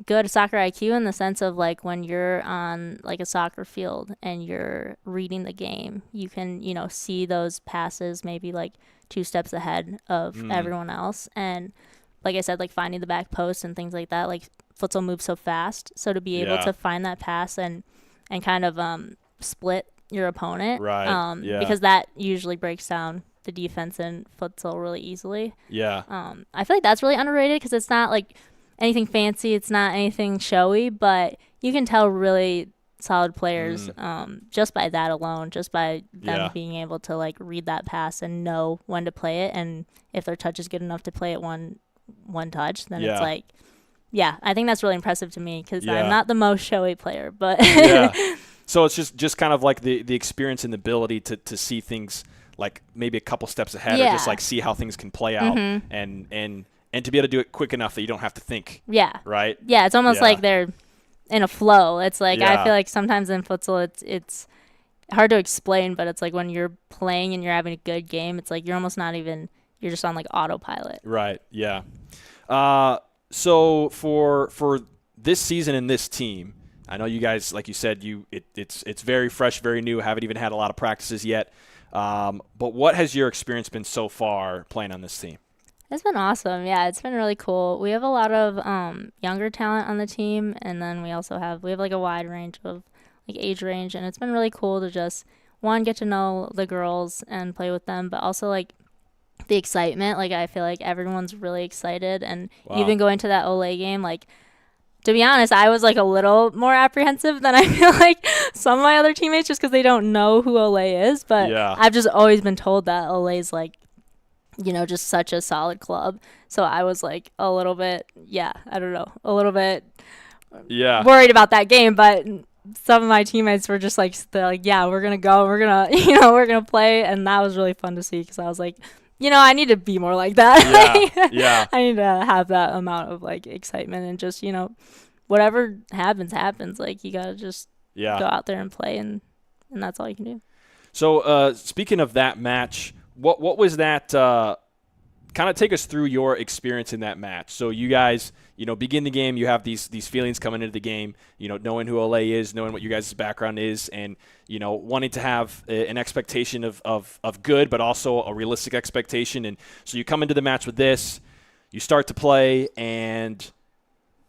good soccer IQ, in the sense of like when you're on like a soccer field and you're reading the game, you can see those passes maybe like 2 steps ahead of everyone else. And like I said, like finding the back post and things like that, like futsal moves so fast, so to be able to find that pass and kind of split your opponent, because that usually breaks down the defense in futsal really easily. I feel like that's really underrated, because it's not like anything fancy, it's not anything showy, but you can tell really solid players just by that alone, just by them being able to like read that pass and know when to play it, and if their touch is good enough to play it one touch, then it's like yeah, I think that's really impressive to me because Yeah. I'm not the most showy player, but Yeah. So it's just kind of like the experience and the ability to see things like maybe a couple steps ahead, or just Yeah. like see how things can play out, and to be able to do it quick enough that you don't have to think. yeah, Right. yeah, it's almost Yeah. like they're in a flow. It's like Yeah. I feel like sometimes in futsal, it's hard to explain, but it's like when you're playing and you're having a good game, it's like you're almost not even, you're just on like autopilot. Right. Yeah. So for this season and this team, I know you guys, like you said, it's very fresh, very new. Haven't even had a lot of practices yet. But what has your experience been so far playing on this team? It's been awesome. Yeah, it's been really cool. We have a lot of younger talent on the team, and then we have like a wide range of like age range, and it's been really cool to just get to know the girls and play with them, but also like the excitement. Like I feel like everyone's really excited, and Wow. even going to that Olay game, like to be honest, I was like a little more apprehensive than I feel like some of my other teammates just because they don't know who Olay is, but Yeah. I've just always been told that Olay's like, just such a solid club. So I was like a little bit, a little bit Yeah. worried about that game. But some of my teammates were just like, they're like, yeah, we're going to go. We're going to, we're going to play. And that was really fun to see because I was like, I need to be more like that. Yeah. Yeah. I need to have that amount of like excitement and just, whatever happens. Like you got to just Yeah. go out there and play and that's all you can do. So speaking of that match, what was that? Kind of take us through your experience in that match. So you guys, begin the game. You have these feelings coming into the game. Knowing who Olay is, knowing what your guys' background is, and wanting to have an expectation of good, but also a realistic expectation. And so you come into the match with this. You start to play, and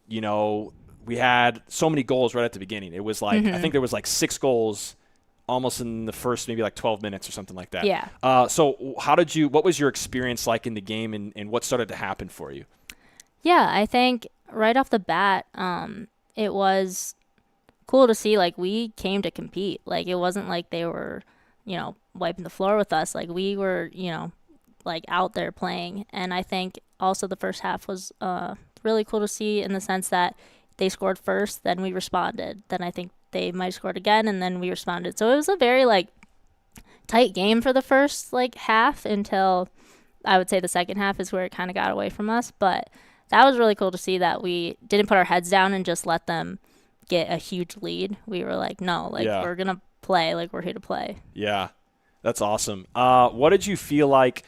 we had so many goals right at the beginning. It was like I think there was like 6 goals almost in the first maybe like 12 minutes or something like that. Yeah. So what was your experience like in the game, and what started to happen for you? Yeah, I think right off the bat, it was cool to see, like, we came to compete. Like, it wasn't like they were, wiping the floor with us. Like, we were, like, out there playing. And I think also the first half was really cool to see in the sense that they scored first, then we responded. Then I think they might have scored again, and then we responded. So it was a very, like, tight game for the first, like, half until I would say the second half is where it kind of got away from us. But that was really cool to see that we didn't put our heads down and just let them get a huge lead. We were like, no, like, we're going to play. Like, we're here to play. Yeah, that's awesome. What did you feel like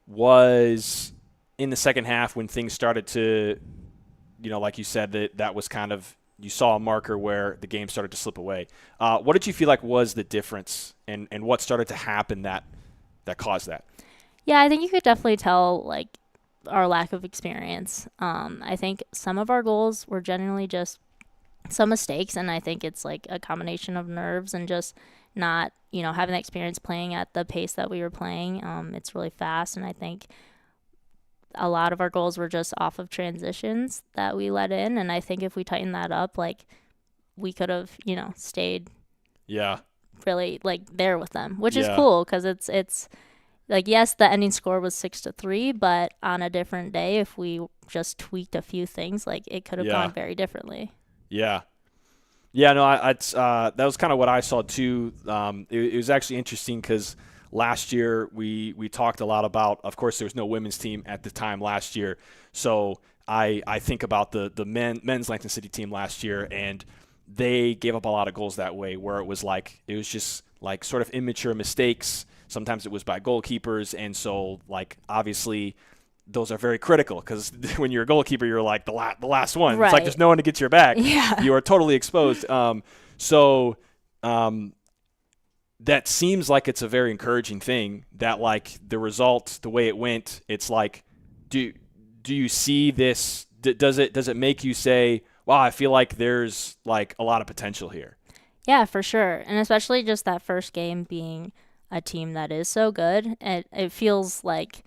was in the second half when things started to, like you said, that was kind of, you saw a marker where the game started to slip away. What did you feel like was the difference, and what started to happen that caused that? Yeah, I think you could definitely tell, like, our lack of experience. I think some of our goals were generally just some mistakes, and I think it's like a combination of nerves and just not, having the experience playing at the pace that we were playing. It's really fast, and I think a lot of our goals were just off of transitions that we let in, and I think if we tightened that up, like, we could have, stayed really, like, there with them, which is cool because it's like, yes, the ending score was 6-3, but on a different day, if we just tweaked a few things, like, it could have gone very differently. Yeah. Yeah, no, that was kind of what I saw too. It was actually interesting because last year we talked a lot about, of course, there was no women's team at the time last year. So I think about the men's Lansing City team last year, and they gave up a lot of goals that way, where it was just like sort of immature mistakes. Sometimes it was by goalkeepers, and so, like, obviously those are very critical because when you're a goalkeeper, you're like the last one. Right. It's like there's no one to get your back. Yeah. You are totally exposed. So that seems like it's a very encouraging thing that, like, the result, the way it went, it's like, do you see this? Does it make you say, wow, I feel like there's, like, a lot of potential here? Yeah, for sure. And especially just that first game being a team that is so good. It feels like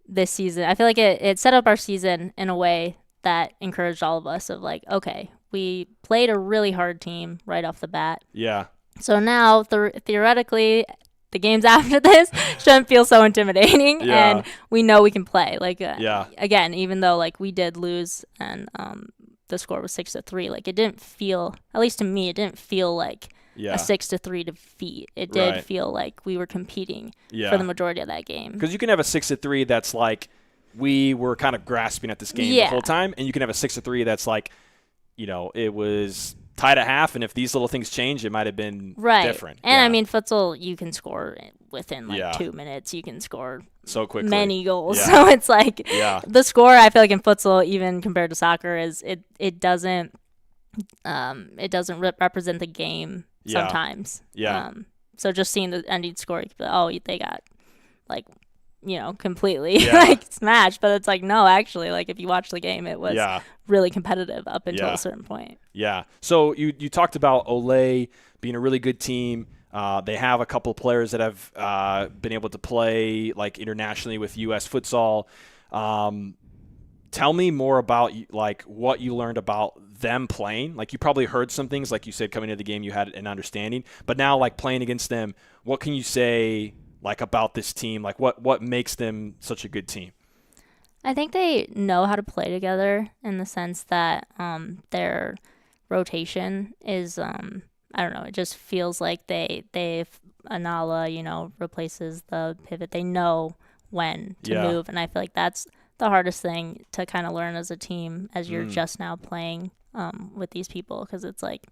this season, I feel like it set up our season in a way that encouraged all of us of, like, okay, we played a really hard team right off the bat. Yeah. So now, theoretically, the games after this shouldn't feel so intimidating, and we know we can play. Like, again, even though, like, we did lose, and the score was 6-3. Like, it didn't feel, at least to me, it didn't feel like a 6-3 defeat. It did feel like we were competing for the majority of that game. Because you can have a 6-3 that's like we were kind of grasping at this game the whole time, and you can have a 6-3 that's like, it was tied at half, and if these little things change, it might have been different. And I mean, futsal, you can score within 2 minutes. You can score so quickly many goals. So it's like the score, I feel like in futsal, even compared to soccer, is it doesn't represent the game sometimes. So just seeing the ending score, they got completely smashed, but it's like, no, actually, like if you watch the game, it was really competitive up until a certain point. So you talked about Olay being a really good team. They have a couple of players that have been able to play like internationally with U.S. futsal. Tell me more about like what you learned about them playing. Like, you probably heard some things, like you said, coming into the game, you had an understanding, but now like playing against them, what can you say like about this team? Like what makes them such a good team? I think they know how to play together in the sense that their rotation is I don't know, it just feels like they've Anala, replaces the pivot. They know when to move, and I feel like that's the hardest thing to kind of learn as a team as you're just now playing with these people, because it's like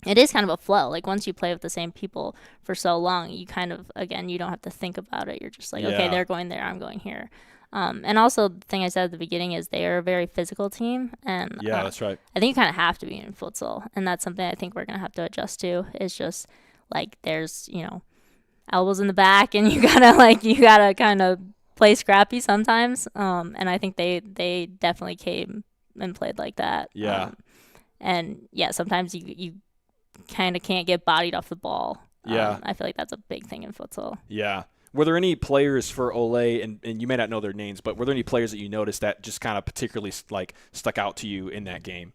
it is kind of a flow. Like, once you play with the same people for so long, you kind of, again, you don't have to think about it. You're just like, okay, they're going there, I'm going here. And also, the thing I said at the beginning is they are a very physical team. And that's right. I think you kind of have to be in futsal. And that's something I think we're going to have to adjust to, is just, like, there's, elbows in the back, and you gotta kind of play scrappy sometimes. And I think they definitely came and played like that. Sometimes you kind of can't get bodied off the ball. I feel like that's a big thing in futsal. Were there any players for Olay, and you may not know their names, but were there any players that you noticed that just kind of particularly like stuck out to you in that game?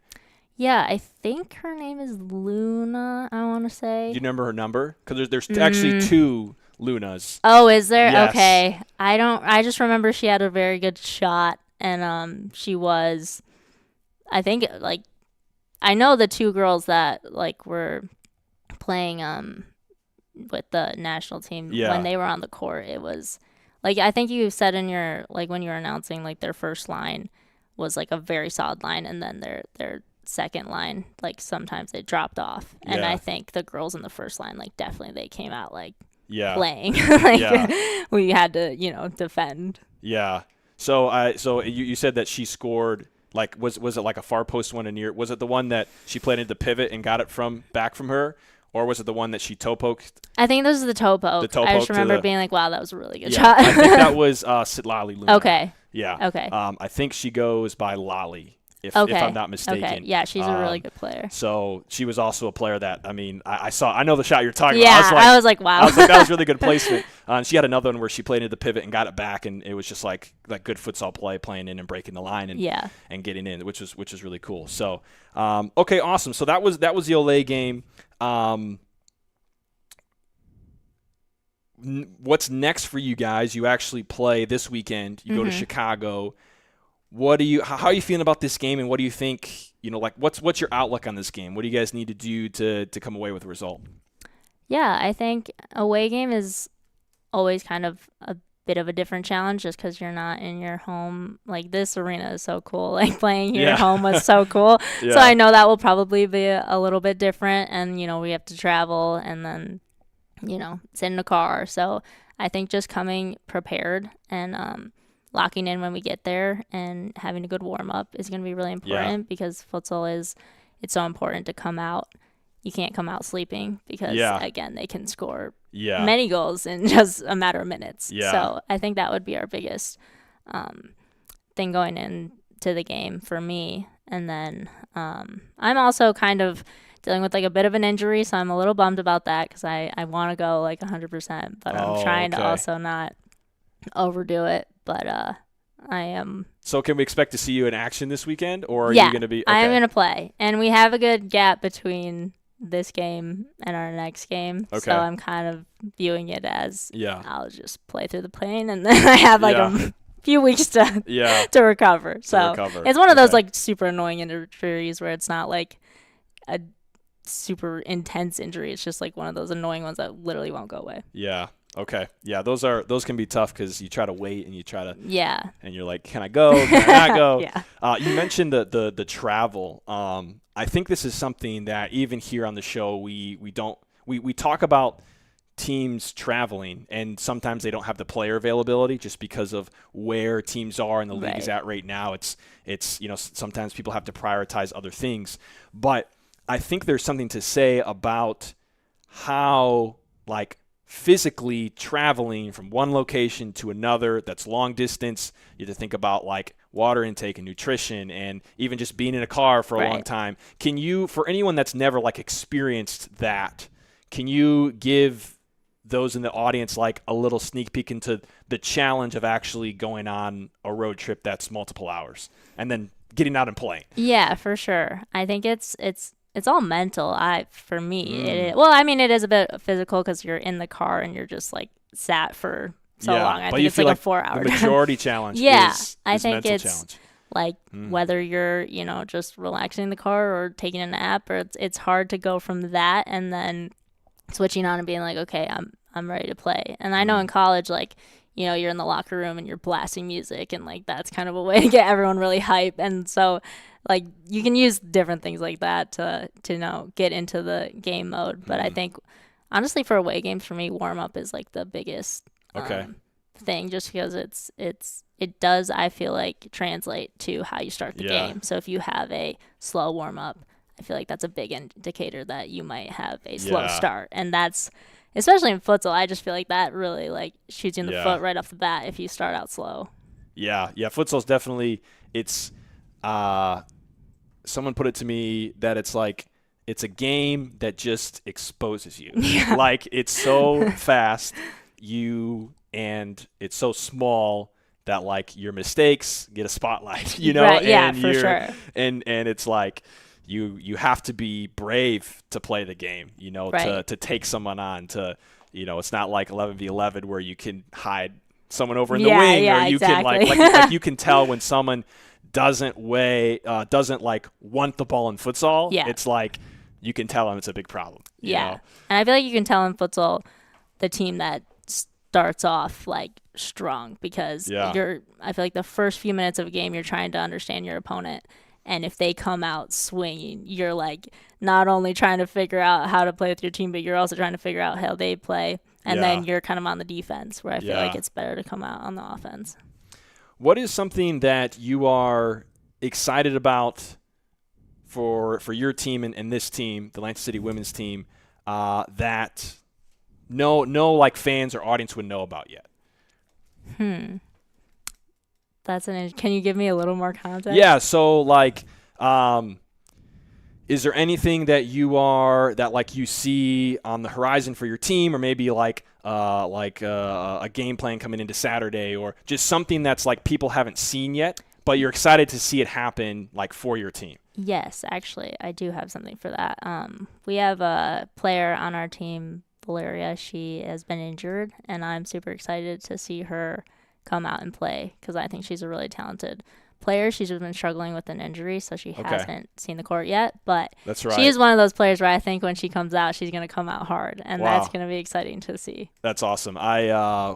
Yeah, I think her name is Luna, I want to say. Do you remember her number? Because there's actually two Lunas. Oh, is there? Yes. Okay. I just remember she had a very good shot, and she was, I think, like, I know the two girls that like were playing with the national team when they were on the court. It was like, I think you said in your, like, when you were announcing, like, their first line was like a very solid line, and then their second line, like, sometimes it dropped off. And I think the girls in the first line, like, definitely they came out like playing we had to defend. So you said that she scored. Like, was it like a far post one was it the one that she played into the pivot and got it back from her? Or was it the one that she toe poked? I think this is the toe poke. I just remember being like, wow, that was a really good shot. I think that was Sitlali Luna. Okay. Yeah. Okay. I think she goes by Lali, if I'm not mistaken. Okay. Yeah, she's a really good player. So she was also a player that, I mean, I know the shot you're talking about. Yeah, I was like, wow. I was like, that was really good placement. She had another one where she played into the pivot and got it back, and it was just like good futsal play, playing in and breaking the line and getting in, which was really cool. So, okay, awesome. So that was the Olay game. What's next for you guys? You actually play this weekend. You go to Chicago. How are you feeling about this game, and what do you think, like what's your outlook on this game? What do you guys need to do to come away with a result? Yeah, I think away game is always kind of a bit of a different challenge, just because you're not in your home. Like, this arena is so cool. Like, playing here at home was so cool. So I know that will probably be a little bit different, and we have to travel and then sit in a car. So I think just coming prepared and locking in when we get there and having a good warm up is going to be really important, because futsal it's so important to come out. You can't come out sleeping, because again, they can score many goals in just a matter of minutes. So I think that would be our biggest thing going into the game for me. And then I'm also kind of dealing with like a bit of an injury, so I'm a little bummed about that, because I want to go like 100%, but I'm trying to also not overdo it. But I am. So can we expect to see you in action this weekend, or are you going to be? Okay. I'm going to play, and we have a good gap between this game and our next game. So I'm kind of viewing it as I'll just play through the plane, and then I have like few weeks to to recover. So it's one of those like super annoying injuries where it's not like a super intense injury. It's just like one of those annoying ones that literally won't go away. Yeah. Okay. Yeah, those can be tough because you try to wait and you try to and you're like, can I go? Can I not go? You mentioned the travel. I think this is something that even here on the show we talk about teams traveling, and sometimes they don't have the player availability just because of where teams are and the league is at right now. It's sometimes people have to prioritize other things, but I think there's something to say about how like physically traveling from one location to another that's long distance. You have to think about like water intake and nutrition and even just being in a car for a long time. Can you, for anyone that's never like experienced that, can you give those in the audience like a little sneak peek into the challenge of actually going on a road trip that's multiple hours and then getting out and playing? Yeah, for sure. I think it's all mental. For me, it is a bit physical because you're in the car and you're just like sat for so long. I think it's like a 4 hour. The majority challenge I think mental it's challenge. Like whether you're, just relaxing in the car or taking a nap, or it's hard to go from that and then switching on and being like, okay, I'm ready to play. And I know in college, like, you're in the locker room and you're blasting music, and like that's kind of a way to get everyone really hype. And so like you can use different things like that to get into the game mode. But I think honestly for away games, for me, warm up is like the biggest thing, just because it does, I feel like, translate to how you start the game. So if you have a slow warm up, I feel like that's a big indicator that you might have a slow start. And that's, especially in futsal, I just feel like that really like shoots you in the foot right off the bat if you start out slow. Yeah. Futsal's definitely, it's, someone put it to me that it's like, it's a game that just exposes you. Like it's so fast, and it's so small that like your mistakes get a spotlight, Right, and for sure. And it's like, you have to be brave to play the game, to take someone on, to, it's not like 11v11 where you can hide someone over in the wing, or you can like you can tell when someone doesn't like want the ball in futsal. It's like you can tell them it's a big problem. You know? And I feel like you can tell in futsal the team that starts off like strong, because I feel like the first few minutes of a game you're trying to understand your opponent. And if they come out swinging, you're like not only trying to figure out how to play with your team, but you're also trying to figure out how they play. And then you're kind of on the defense, where I feel like it's better to come out on the offense. What is something that you are excited about for your team and this team, the Lansing City women's team, that no like fans or audience would know about yet? Can you give me a little more context? Yeah, so like, is there anything that you see on the horizon for your team, or maybe like a game plan coming into Saturday, or just something that's like people haven't seen yet, but you're excited to see it happen like for your team? Yes, actually, I do have something for that. We have a player on our team, Valeria. She has been injured, and I'm super excited to see her come out and play, because I think she's a really talented player. She's just been struggling with an injury, so she hasn't seen the court yet. But that's right. She is one of those players where I think when she comes out, she's going to come out hard, and that's going to be exciting to see. That's awesome.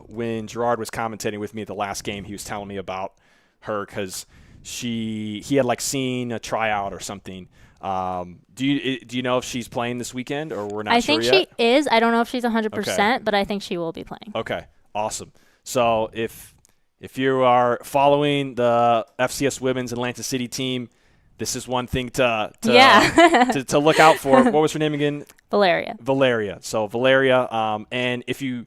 When Gerard was commentating with me at the last game, he was telling me about her because he had like seen a tryout or something. Do you know if she's playing this weekend, or we're not sure yet? I think she is. I don't know if she's 100%, but I think she will be playing. Okay, awesome. So if you are following the FCS women's and Lansing City team, this is one thing to look out for. What was her name again? Valeria. So Valeria, and if you,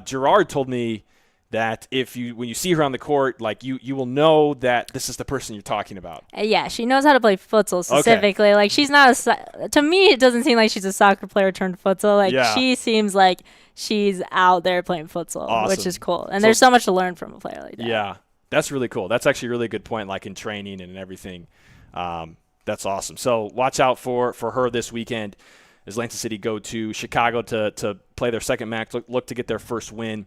Gerard told me that when you see her on the court, like you will know that this is the person you're talking about. Yeah, she knows how to play futsal specifically. Okay. Like she's not to me, it doesn't seem like she's a soccer player turned futsal. Like she seems like she's out there playing futsal, which is cool. And there's so much to learn from a player like that. Yeah, that's really cool. That's actually a really good point, like in training and everything. That's awesome. So watch out for her this weekend as Lansing City go to Chicago to play their second match, look to get their first win.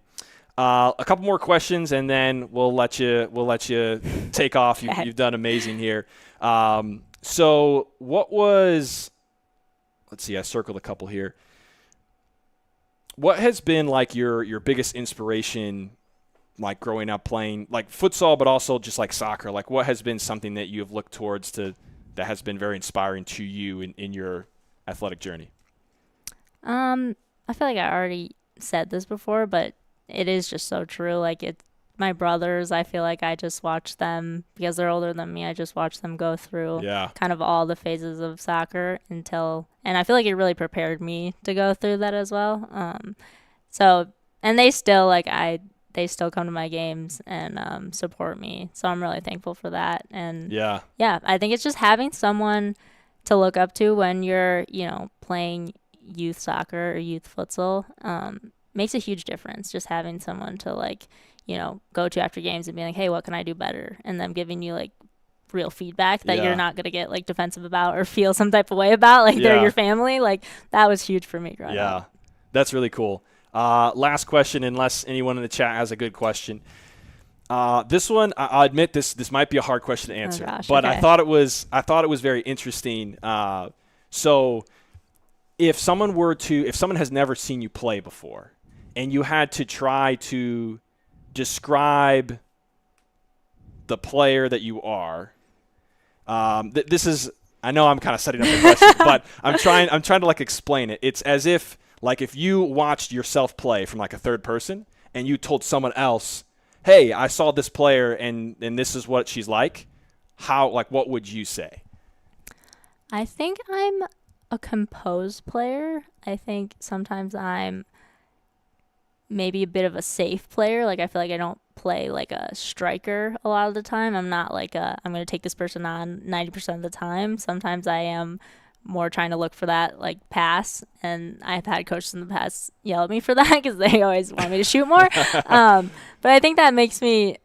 A couple more questions, and then we'll let you take off. You've done amazing here. So what was? Let's see. I circled a couple here. What has been like your biggest inspiration, like growing up playing like futsal, but also just like soccer? Like, what has been something that you have looked towards that has been very inspiring to you in your athletic journey? I feel like I already said this before, but it is just so true. Like, my brothers, I feel like I just watch them because they're older than me. I just watch them go through kind of all the phases of soccer and I feel like it really prepared me to go through that as well. And they still they still come to my games and support me. So I'm really thankful for that. And I think it's just having someone to look up to when you're, playing youth soccer or youth futsal makes a huge difference. Just having someone to go to after games and be like, hey, what can I do better? And them giving you real feedback that you're not going to get defensive about or feel some type of way about. They're your family. That was huge for me growing up. Yeah, that's really cool. Last question, unless anyone in the chat has a good question. This one, I'll admit this might be a hard question to answer, but okay. I thought it was very interesting. So if someone has never seen you play before and you had to try to describe the player that you are, this is, I know I'm kind of setting up the question, but I'm trying to explain it. It's as if if you watched yourself play from a third person and you told someone else, hey, I saw this player and this is what she's like, what would you say? I think I'm a composed player. I think sometimes I'm maybe a bit of a safe player. I feel like I don't play like a striker a lot of the time. I'm not I'm going to take this person on 90% of the time. Sometimes I am more trying to look for that pass, and I've had coaches in the past yell at me for that because they always want me to shoot more. But I think that makes me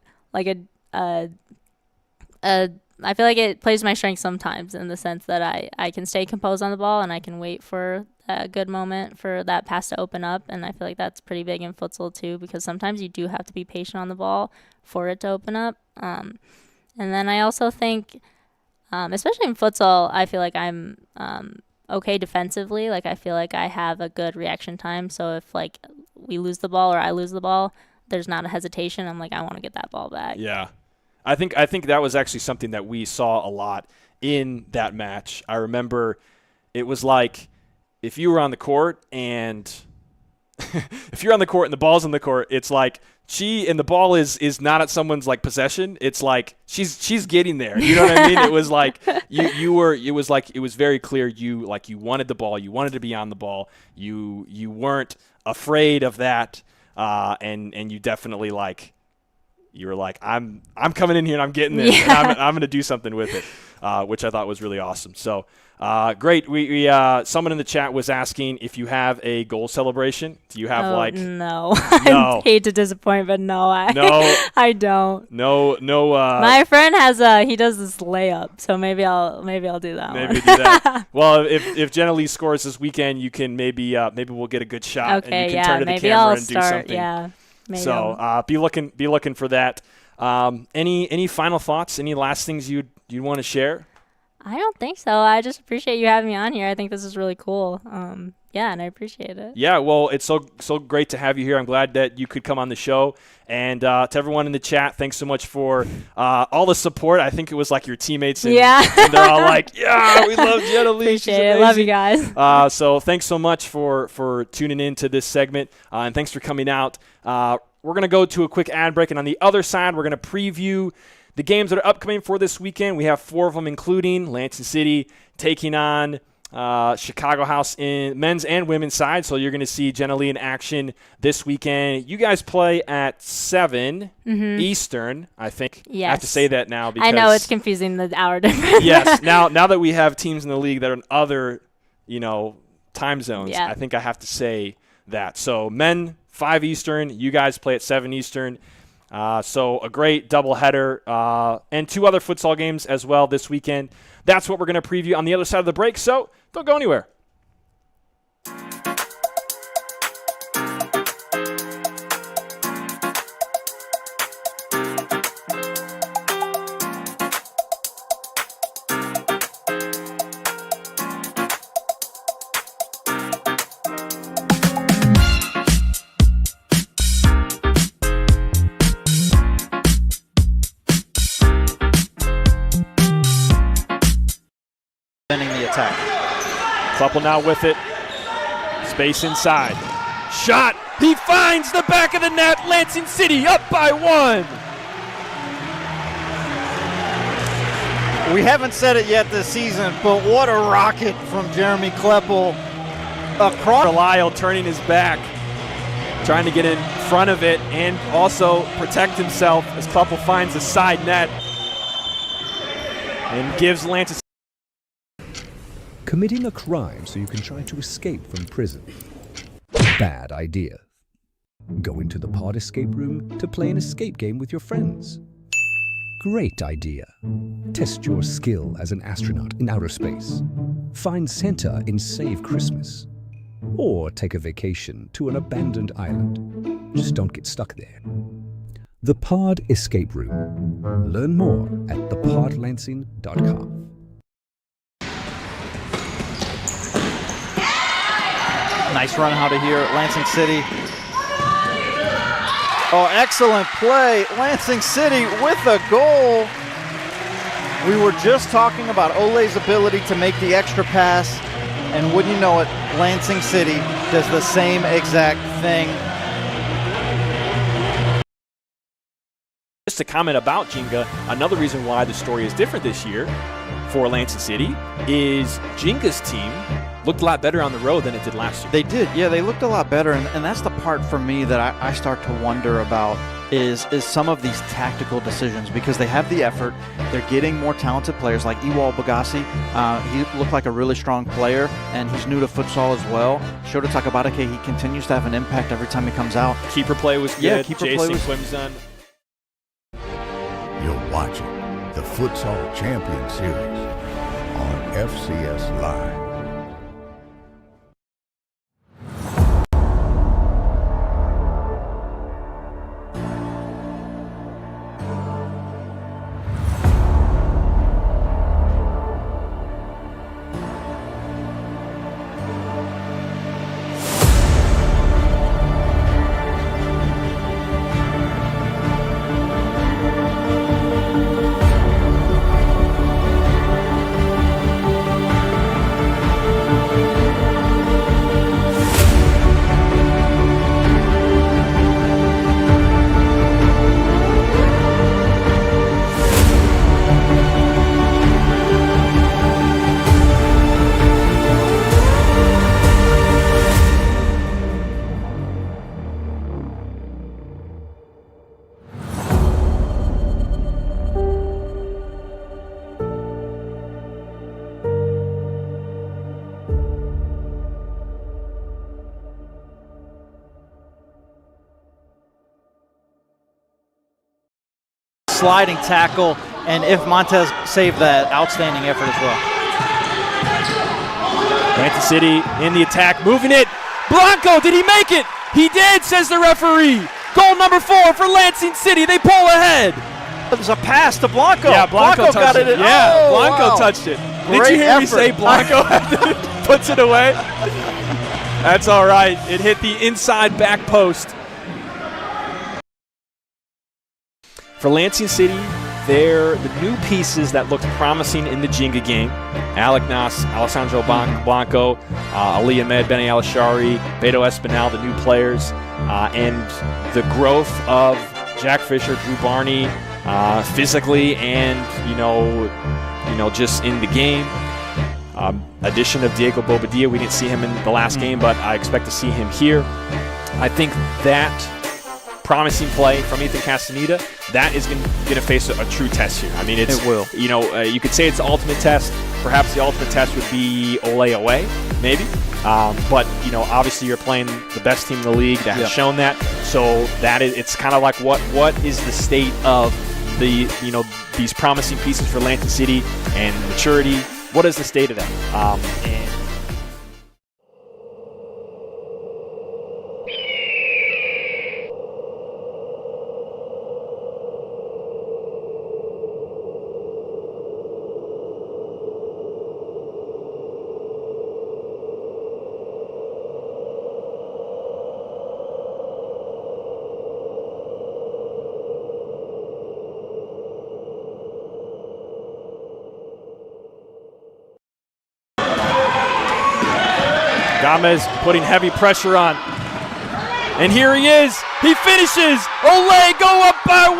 I feel like it plays my strength sometimes in the sense that I can stay composed on the ball and I can wait for a good moment for that pass to open up. And I feel like that's pretty big in futsal too, because sometimes you do have to be patient on the ball for it to open up. And then I also think, especially in futsal, I feel like I'm okay defensively. I feel like I have a good reaction time. So if we lose the ball or I lose the ball, there's not a hesitation. I'm I want to get that ball back. Yeah. I think that was actually something that we saw a lot in that match. I remember it was if you were on the court and the ball's on the court, it's and the ball is not at someone's possession. It's she's getting there. You know what I mean? It was it was very clear you wanted the ball, you wanted to be on the ball. You weren't afraid of that. And you definitely you were I'm coming in here and I'm getting this, and I'm going to do something with it, which I thought was really awesome. So great. We someone in the chat was asking if you have a goal celebration. Do you have No. I hate to disappoint, but no, I don't. No. My friend has he does this layup, so maybe I'll do that. Maybe do that. Well, if Jenna Li scores this weekend, you can maybe we'll get a good shot, okay, and you can turn to the camera and do something. Yeah. Maybe so be looking for that. Any final thoughts? Any last things you'd want to share? I don't think so. I just appreciate you having me on here. I think this is really cool. And I appreciate it. Yeah, well, it's so great to have you here. I'm glad that you could come on the show. And to everyone in the chat, thanks so much for all the support. I think it was your teammates. And, and they're all we love Jenna Li. Appreciate it. Love you guys. So thanks so much for tuning in to this segment. And thanks for coming out. We're going to go to a quick ad break. And on the other side, we're going to preview the games that are upcoming for this weekend. We have 4 of them, including Lansing City taking on Chicago House in men's and women's side. So you're going to see Jenna Li in action this weekend. You guys play at 7 Eastern, I think. Yes. I have to say that now because I know it's confusing, the hour difference. Yes. Now that we have teams in the league that are in other, time zones, I think I have to say that. So men 5 Eastern, you guys play at 7 Eastern. So a great doubleheader and 2 other futsal games as well this weekend. That's what we're going to preview on the other side of the break, so don't go anywhere. Ending the attack. Kleppel now with it. Space inside. Shot. He finds the back of the net. Lansing City up by 1. We haven't said it yet this season, but what a rocket from Jeremy Kleppel across. Lyle turning his back, trying to get in front of it and also protect himself as Kleppel finds the side net and gives Lansing. Committing a crime so you can try to escape from prison. Bad idea. Going to the pod escape room to play an escape game with your friends. Great idea. Test your skill as an astronaut in outer space. Find Santa in Save Christmas. Or take a vacation to an abandoned island. Just don't get stuck there. The Pod Escape Room. Learn more at thepodlansing.com. Nice run out of here at Lansing City. Oh, excellent play. Lansing City with a goal. We were just talking about Ole's ability to make the extra pass, and wouldn't you know it, Lansing City does the same exact thing. Just to comment about Jenga, another reason why the story is different this year for Lansing City is Jenga's team looked a lot better on the road than it did last year. They did, yeah, they looked a lot better, and that's the part for me that I start to wonder about is some of these tactical decisions, because they have the effort, they're getting more talented players like Ewald Bagassi. He looked like a really strong player, and he's new to futsal as well. Shota Takabarake, he continues to have an impact every time he comes out. Keeper play was good. Yeah, keeper play Jason was Quimzon. You're watching the Futsal Champions Series on FCS Live. Sliding tackle, and if Montez saved that, outstanding effort as well. Lansing City in the attack, moving it. Blanco, did he make it? He did, says the referee. Goal number 4 for Lansing City. They pull ahead. There's a pass to Blanco. Yeah, Blanco got touched it. Yeah, Oh, Blanco wow. touched it. Great Did you hear me effort. say Blanco puts it away? That's all right. It hit the inside back post. For Lansing City, they're the new pieces that looked promising in the Jenga game. Alec Nas, Alessandro Blanco, Ali Ahmed, Benny Alashari, Beto Espinal, the new players, and the growth of Jack Fisher, Drew Barney, physically and just in the game. Addition of Diego Bobadilla, we didn't see him in the last game, but I expect to see him here. I think that promising play from Ethan Castaneda, that is going to face a true test here. I mean, it will. You could say it's the ultimate test. Perhaps the ultimate test would be Ole away, maybe. But obviously you're playing the best team in the league that has shown that. So it's kind of like what is the state of these promising pieces for Lansing City and maturity? What is the state of that? And Gomez putting heavy pressure on. And here he is. He finishes. Olé go up by 1.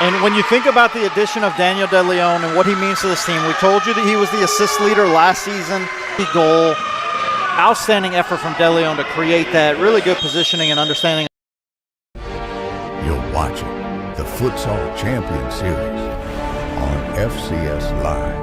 And when you think about the addition of Daniel De Leon and what he means to this team, we told you that he was the assist leader last season. The goal, outstanding effort from De Leon to create that really good positioning and understanding. You're watching the Futsal Champions Series on FCS Live.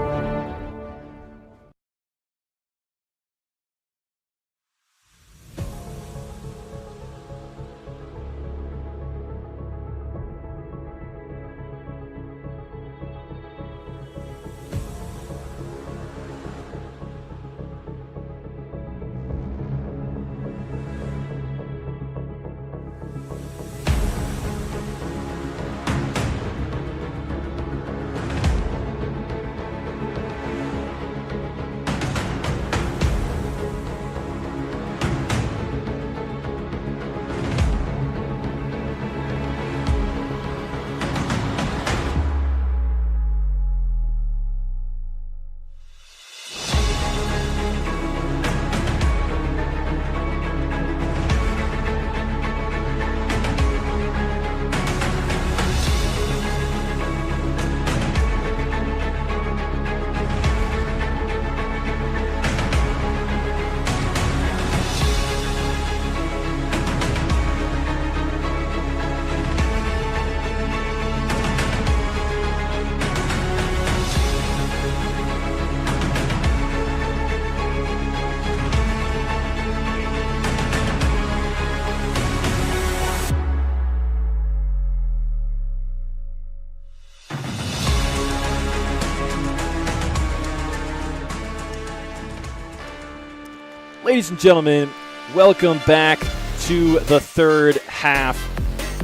Ladies and gentlemen, welcome back to the third half.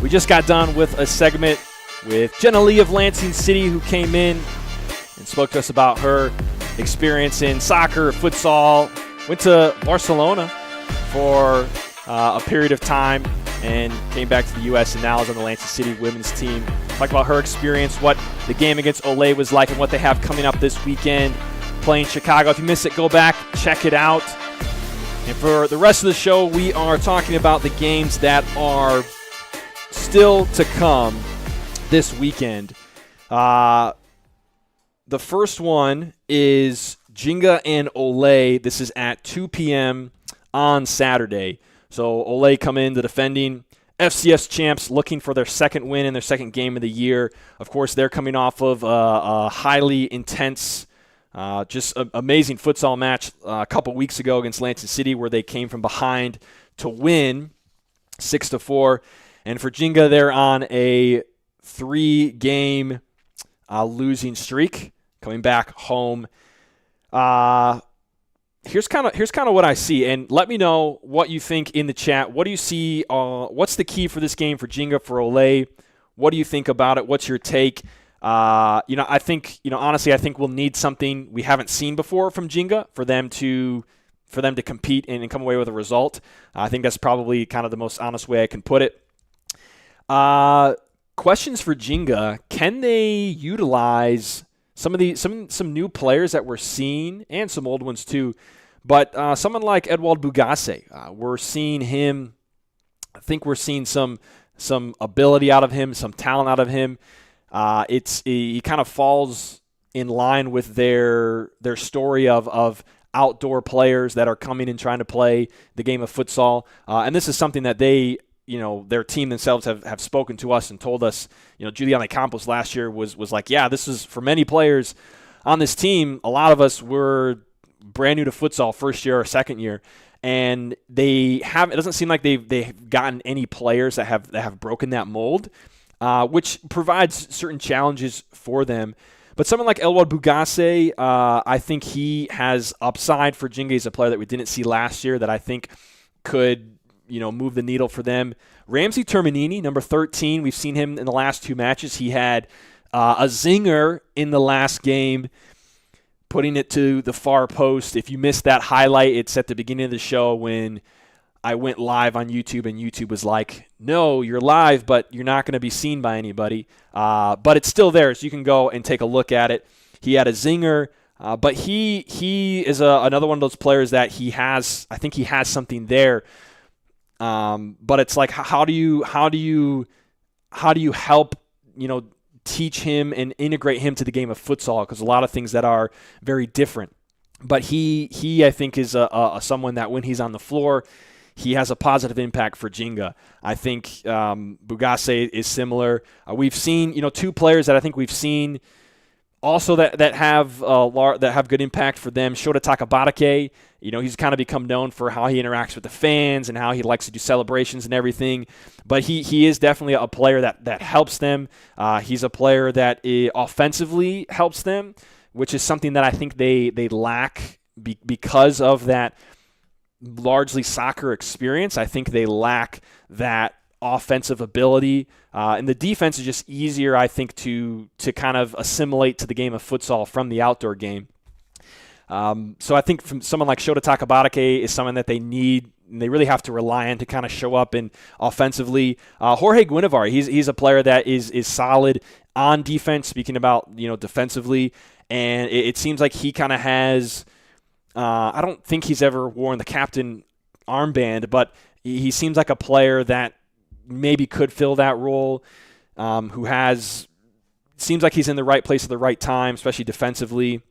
We just got done with a segment with Jenna Li of Lansing City, who came in and spoke to us about her experience in soccer, futsal, went to Barcelona for a period of time and came back to the U.S. and now is on the Lansing City women's team. Talked about her experience, what the game against Olé was like, and what they have coming up this weekend playing Chicago. If you missed it, go back, check it out. And for the rest of the show, we are talking about the games that are still to come this weekend. The first one is Jinga and Olé. This is at 2 p.m. on Saturday. So Olé come in, the defending FCS champs, looking for their second win and their second game of the year. Of course, they're coming off of a highly intense just an amazing futsal match a couple weeks ago against Lansing City where they came from behind to win 6-4. And for Jinga, they're on a 3-game losing streak coming back home. Here's kind of what I see, and let me know what you think in the chat. What do you see? What's the key for this game for Jinga, for Olé? What do you think about it? What's your take? I think, honestly, I think we'll need something we haven't seen before from Jinga for them to compete and come away with a result. I think that's probably kind of the most honest way I can put it. Questions for Jinga: can they utilize some new players that we're seeing, and some old ones too? But someone like Edouard Bougasse, we're seeing him. I think we're seeing some ability out of him, some talent out of him. He kind of falls in line with their story of outdoor players that are coming and trying to play the game of futsal. And this is something that they, their team themselves have spoken to us and told us. Juliana Campos last year was like, yeah, this is for many players on this team. A lot of us were brand new to futsal, first year or second year. And it doesn't seem like they've gotten any players that have broken that mold. Which provides certain challenges for them. But someone like Edouard Bougasse, I think he has upside for Jinga. He's a player that we didn't see last year that I think could, move the needle for them. Ramsey Terminini, number 13, we've seen him in the last 2 matches. He had a zinger in the last game, putting it to the far post. If you missed that highlight, it's at the beginning of the show when I went live on YouTube, and YouTube was like, no, you're live, but you're not going to be seen by anybody. But it's still there, so you can go and take a look at it. He had a zinger But he is another one of those players that I think he has something there. But it's like, how do you help, teach him and integrate him to the game of futsal? Because a lot of things that are very different. But he I think is someone that when he's on the floor, he has a positive impact for Jinga. I think Bugase is similar. We've seen, two players that I think we've seen also that have good impact for them. Shota Takabatake, he's kind of become known for how he interacts with the fans and how he likes to do celebrations and everything. But he is definitely a player that helps them. He's a player that offensively helps them, which is something that I think they lack because of that largely soccer experience. I think they lack that offensive ability, and the defense is just easier, I think, to kind of assimilate to the game of futsal from the outdoor game. So I think from someone like Shota Takabatake is someone that they need, and they really have to rely on to kind of show up in offensively. Jorge Guinevere, he's a player that is solid on defense, speaking about defensively, and it seems like he kind of has I don't think he's ever worn the captain armband, but he seems like a player that maybe could fill that role, seems like he's in the right place at the right time, especially defensively.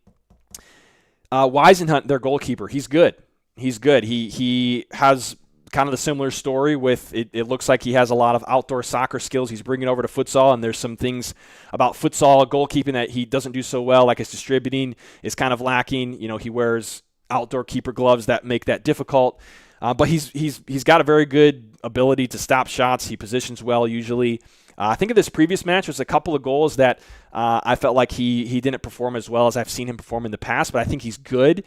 Weisenhunt, their goalkeeper, he's good. He has kind of the similar story with it looks like he has a lot of outdoor soccer skills he's bringing over to futsal, and there's some things about futsal goalkeeping that he doesn't do so well, like his distributing is kind of lacking. He wears outdoor keeper gloves that make that difficult. But he's got a very good ability to stop shots. He positions well usually. I think of this previous match, there's a couple of goals that I felt like he didn't perform as well as I've seen him perform in the past, but I think he's good.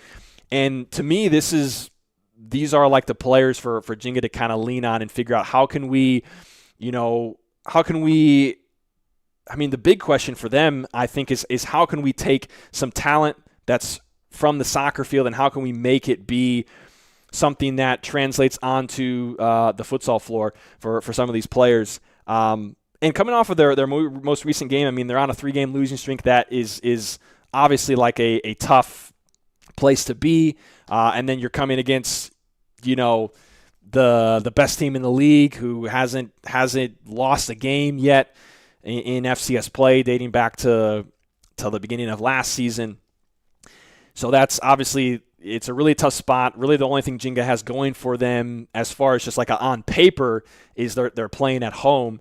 And to me, these are like the players for Jinga to kind of lean on and figure out how can we, the big question for them, I think, is how can we take some talent that's from the soccer field and how can we make it be something that translates onto the futsal floor for some of these players. And coming off of their most recent game, they're on a 3-game losing streak that is obviously like a tough place to be. And then you're coming against, the best team in the league who hasn't lost a game yet in FCS play dating back to the beginning of last season. So that's obviously, it's a really tough spot. Really the only thing Jinga has going for them as far as just like on paper is they're playing at home.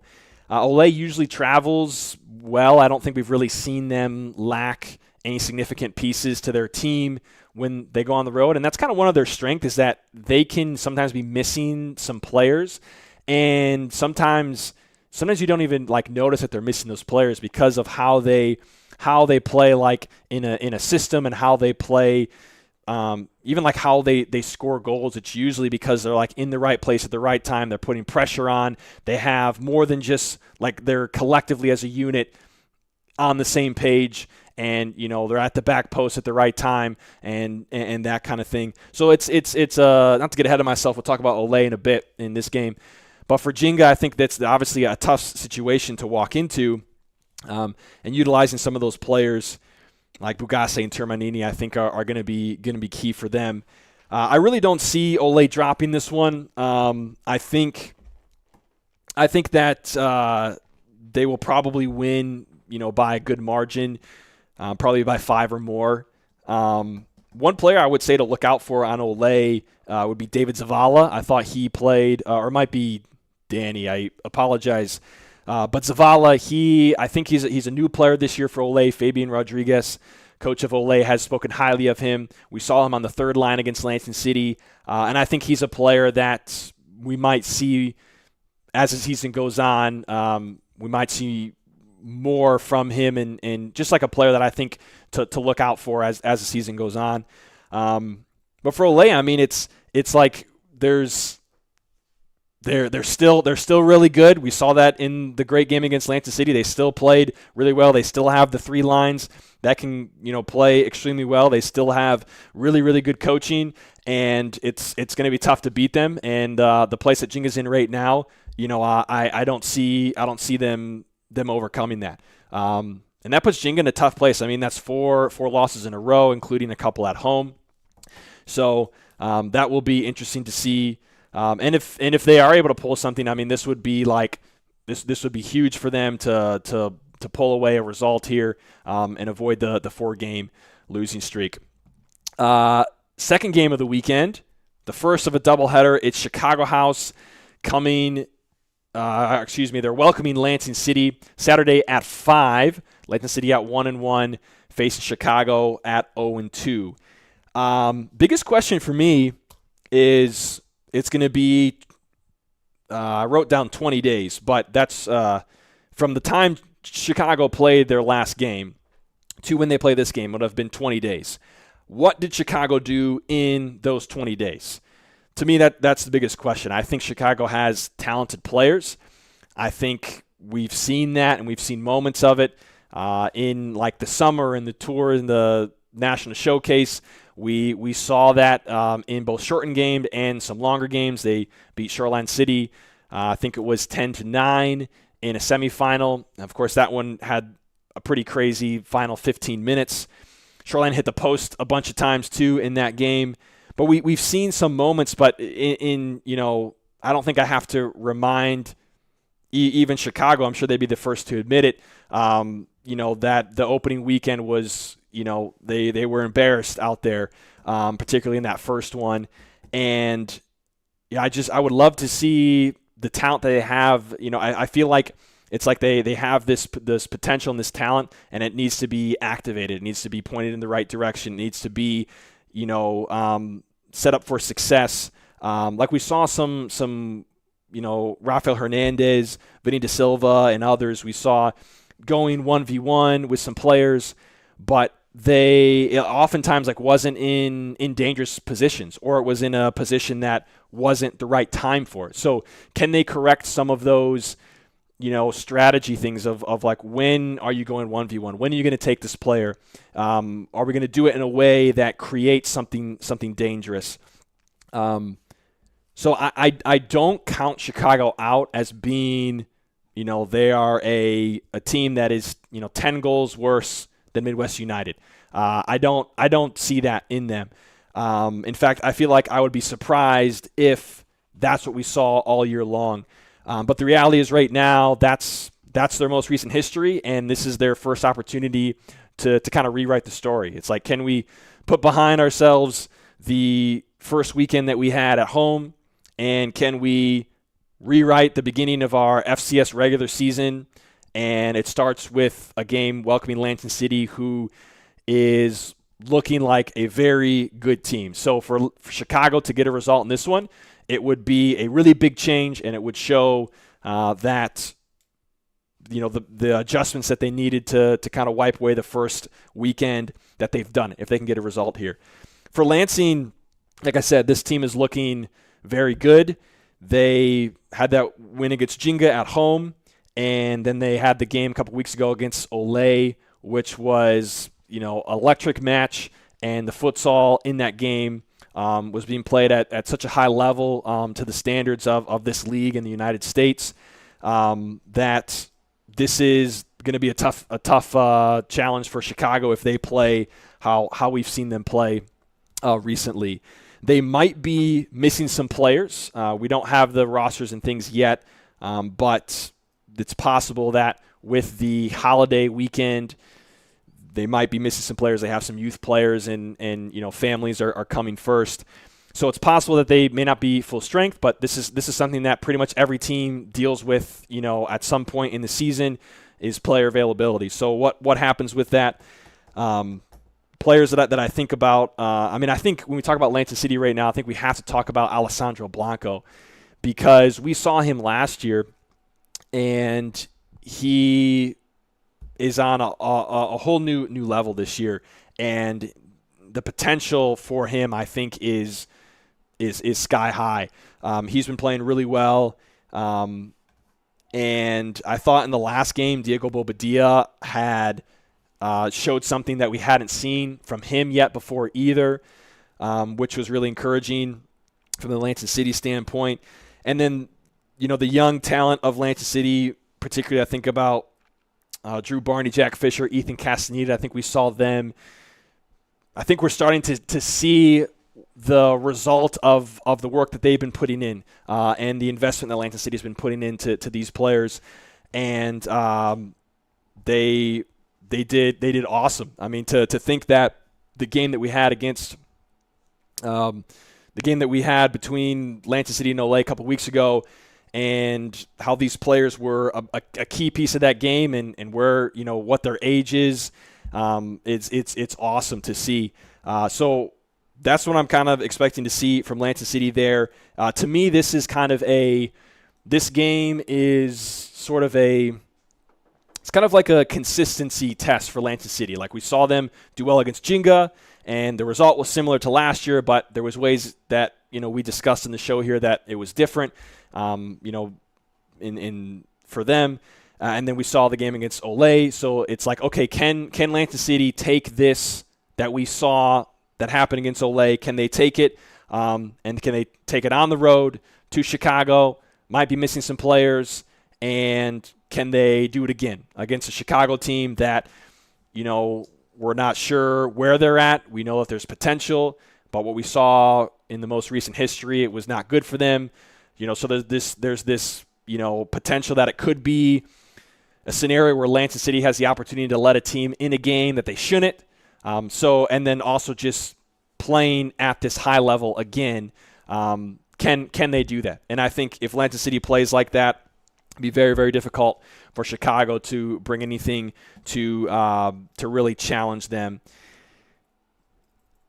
Ole usually travels well. I don't think we've really seen them lack any significant pieces to their team when they go on the road. And that's kind of one of their strengths, is that they can sometimes be missing some players. And sometimes you don't even notice that they're missing those players because of how they play in a system and how they play, even how they score goals. It's usually because they're in the right place at the right time. They're putting pressure on. They have more than just they're collectively as a unit on the same page, and they're at the back post at the right time and that kind of thing. So it's not to get ahead of myself. We'll talk about Ole in a bit in this game, but for Jinga, I think that's obviously a tough situation to walk into. And utilizing some of those players like Bugase and Termanini, I think are going to be key for them. I really don't see Ole dropping this one. I think that they will probably win, by a good margin, probably by 5 or more. One player I would say to look out for on Ole would be David Zavala. I thought he played, or it might be Danny. I apologize. But Zavala, I think he's a new player this year for Ole. Fabian Rodriguez, coach of Ole, has spoken highly of him. We saw him on the third line against Lansing City, and I think he's a player that we might see as the season goes on. We might see more from him, and just like a player that I think to look out for as the season goes on. But for Ole, it's like They're still really good. We saw that in the great game against Lansing City. They still played really well. They still have the 3 lines that can play extremely well. They still have really, really good coaching, and it's going to be tough to beat them. And the place that Jinga's in right now, I don't see them overcoming that. And And that puts Jenga in a tough place. I mean, that's four losses in a row, including a couple at home. So that will be interesting to see. And if they are able to pull something, I mean, this would be like this would be huge for them to pull away a result here and avoid the 4-game losing streak. Second game of the weekend, the first of a doubleheader. It's Chicago House coming. They're welcoming Lansing City Saturday at 5. Lansing City at 1-1, facing Chicago at 0-2. Biggest question for me is it's going to be. I wrote down 20 days, but that's from the time Chicago played their last game to when they play this game. It would have been 20 days. What did Chicago do in those 20 days? To me, that's the biggest question. I think Chicago has talented players. I think we've seen that, and we've seen moments of it in like the summer and the tour and the national showcase. We saw that in both shortened game and some longer games. They beat Shoreline City, I think it was 10-9 in a semifinal. Of course, that one had a pretty crazy final 15 minutes. Shoreline hit the post a bunch of times too in that game. But we've seen some moments, but in I don't think I have to remind even Chicago. I'm sure they'd be the first to admit it. That the opening weekend was, they were embarrassed out there, particularly in that first one. And I would love to see the talent that they have. I feel like it's like they have this potential and this talent, and it needs to be activated. It needs to be pointed in the right direction. It needs to be, set up for success. Like we saw some Rafael Hernandez, Vinny Da Silva, and others we saw going 1v1 with some players, but they oftentimes wasn't in dangerous positions, or it was in a position that wasn't the right time for it. So can they correct some of those strategy things of like, when are you going 1v1? When are you going to take this player? Are we going to do it in a way that creates something dangerous? So I don't count Chicago out as being, they are a team that is, 10 goals worse than Midwest United. I don't see that in them. In fact, I feel like I would be surprised if that's what we saw all year long. But the reality is right now, that's their most recent history, and this is their first opportunity to kind of rewrite the story. It's like, can we put behind ourselves the first weekend that we had at home, and can we rewrite the beginning of our FCS regular season? And it starts with a game welcoming Lansing City, who is looking like a very good team. So for Chicago to get a result in this one, it would be a really big change, and it would show that the adjustments that they needed to kind of wipe away the first weekend, that they've done it, if they can get a result here. For Lansing, like I said, this team is looking very good. They had that win against Jenga at home, and then they had the game a couple weeks ago against Olay, which was electric match, and the futsal in that game was being played at such a high level to the standards of this league in the United States, that this is going to be a tough challenge for Chicago if they play how we've seen them play recently. They might be missing some players. We don't have the rosters and things yet, but it's possible that with the holiday weekend, they might be missing some players. They have some youth players, and families are coming first. So it's possible that they may not be full strength, but this is something that pretty much every team deals with, at some point in the season, is player availability. So what happens with that? Players that I think about, I think when we talk about Lansing City right now, I think we have to talk about Alessandro Blanco, because we saw him last year, and he is on a whole new level this year, and the potential for him, I think, is sky high. He's been playing really well, and I thought in the last game, Diego Bobadilla had showed something that we hadn't seen from him yet before either, which was really encouraging from the Lansing City standpoint. And then, the young talent of Lansing City, particularly I think about Drew Barney, Jack Fisher, Ethan Castaneda. I think we saw them. I think we're starting to see the result of the work that they've been putting in and the investment that Atlanta City has been putting into these players. And they did awesome. I mean, to think that the game that we had against the game that we had between Atlanta City and Olay a couple weeks ago, and how these players were a key piece of that game, and where, you know, what their age is, it's awesome to see. So that's what I'm kind of expecting to see from Atlanta City there. To me, this game is sort of it's kind of like a consistency test for Atlanta City. Like, we saw them do well against Jinga, and the result was similar to last year, but there was ways that, you know, we discussed in the show here that it was different, you know, for them. And then we saw the game against Olay. So it's like, okay, can Atlanta City take this that we saw that happened against Olay? Can they take it? And can they take it on the road to Chicago? Might be missing some players. And can they do it again against a Chicago team that, you know, we're not sure where they're at? We know that there's potential, but what we saw in the most recent history, it was not good for them. You know, so there's this, you know, potential that it could be a scenario where Atlanta City has the opportunity to let a team in a game that they shouldn't. And then also just playing at this high level again, can they do that? And I think if Atlanta City plays like that, it'd be very, very difficult for Chicago to bring anything to really challenge them.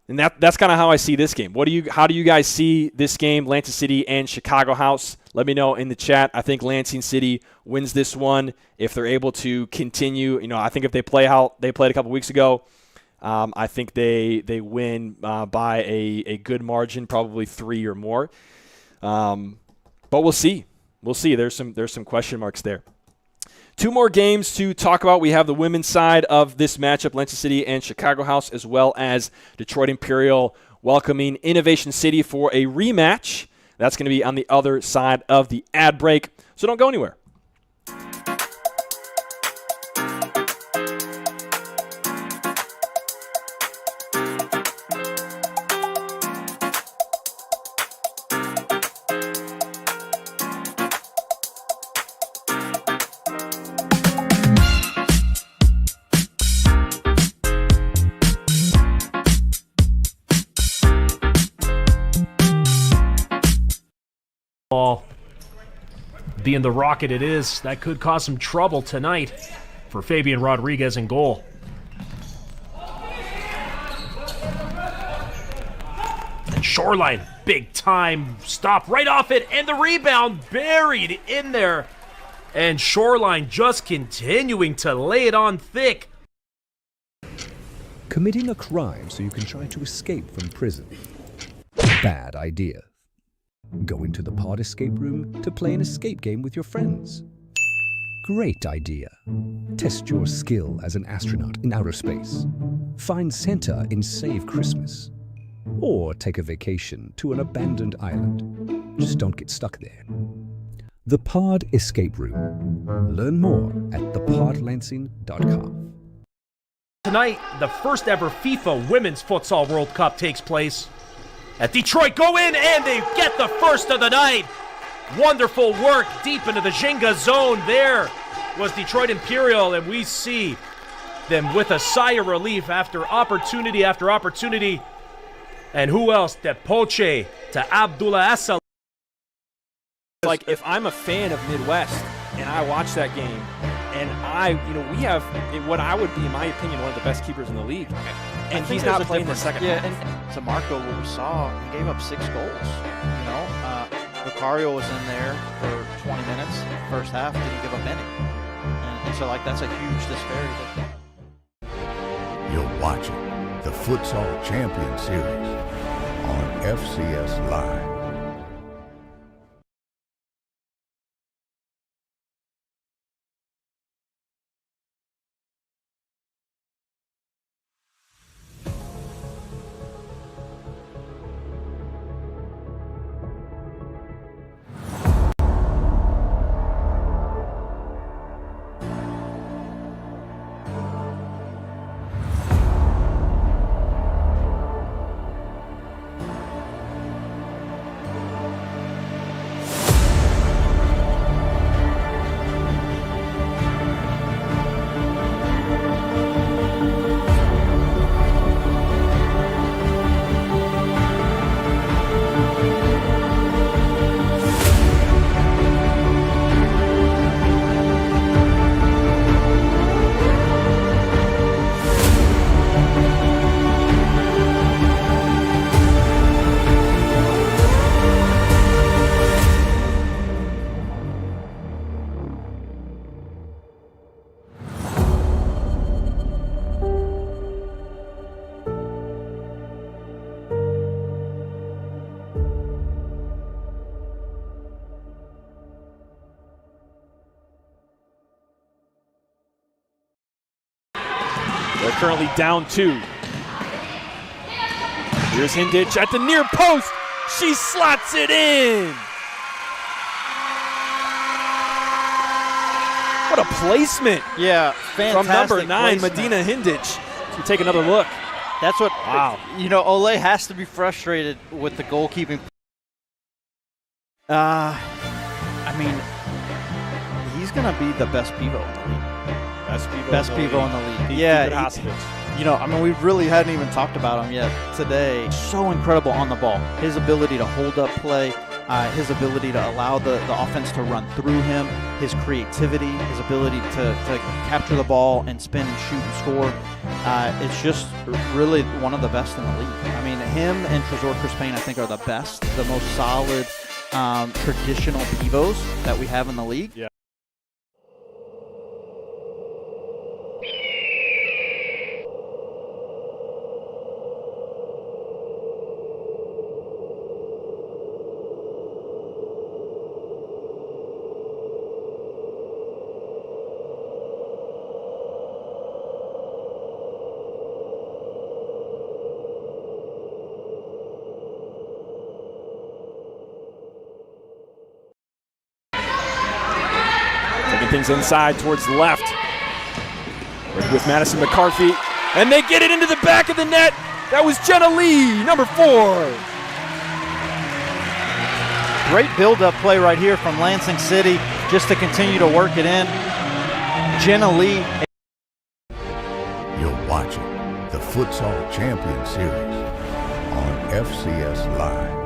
And that's kind of how I see this game. How do you guys see this game, Atlanta City and Chicago House? Let me know in the chat. I think Lansing City wins this one if they're able to continue. You know, I think if they play how they played a couple weeks ago, I think they win by a good margin, probably 3 or more. But we'll see. We'll see. There's some question marks there. 2 more games to talk about. We have the women's side of this matchup, Atlanta City and Chicago House, as well as Detroit Imperial welcoming Innovation City for a rematch. That's going to be on the other side of the ad break. So don't go anywhere. Ball being the rocket it is, that could cause some trouble tonight for Fabian Rodriguez in goal. And Shoreline, big time stop right off it, and the rebound buried in there. And Shoreline just continuing to lay it on thick. Committing a crime so you can try to escape from prison. Bad idea. Go into the pod escape room to play an escape game with your friends. Great idea. Test your skill as an astronaut in outer space. Find Santa in Save Christmas. Or take a vacation to an abandoned island. Just don't get stuck there. The Pod Escape Room. Learn more at thepodlansing.com. Tonight, the first ever FIFA Women's Futsal World Cup takes place at Detroit. Go in, and they get the first of the night. Wonderful work deep into the Jenga zone. There was Detroit Imperial, and we see them with a sigh of relief after opportunity after opportunity. And who else? Depoche to Abdullah Assal. Like, if I'm a fan of Midwest and I watch that game, and we have what I would be, in my opinion, one of the best keepers in the league. And he's not playing the second half. And to Marco, what we saw, he gave up 6 goals. You know, Vicario was in there for 20 minutes. First half, didn't give up any. And so, like, that's a huge disparity. You're watching the Futsal Champions Series on FCS Live. They're currently down 2. Here's Hindich at the near post. She slots it in. What a placement. Yeah, fantastic From number 9, placement. Medina Hindich. We take another look. That's what, Wow. Ole has to be frustrated with the goalkeeping. I mean, he's going to be the best pivot in the league. Best pivot in the league. Yeah, we really hadn't even talked about him yet today. So incredible on the ball. His ability to hold up play, his ability to allow the offense to run through him, his creativity, his ability to capture the ball and spin and shoot and score. It's just really one of the best in the league. I mean, him and Trezor Crispane, I think, are the best, the most solid traditional pivots that we have in the league. Yeah. Things inside towards the left. Working with Madison McCarthy. And they get it into the back of the net. That was Jenna Li, number 4. Great build-up play right here from Lansing City just to continue to work it in. Jenna Li. You're watching the Futsal Champions Series on FCS Live.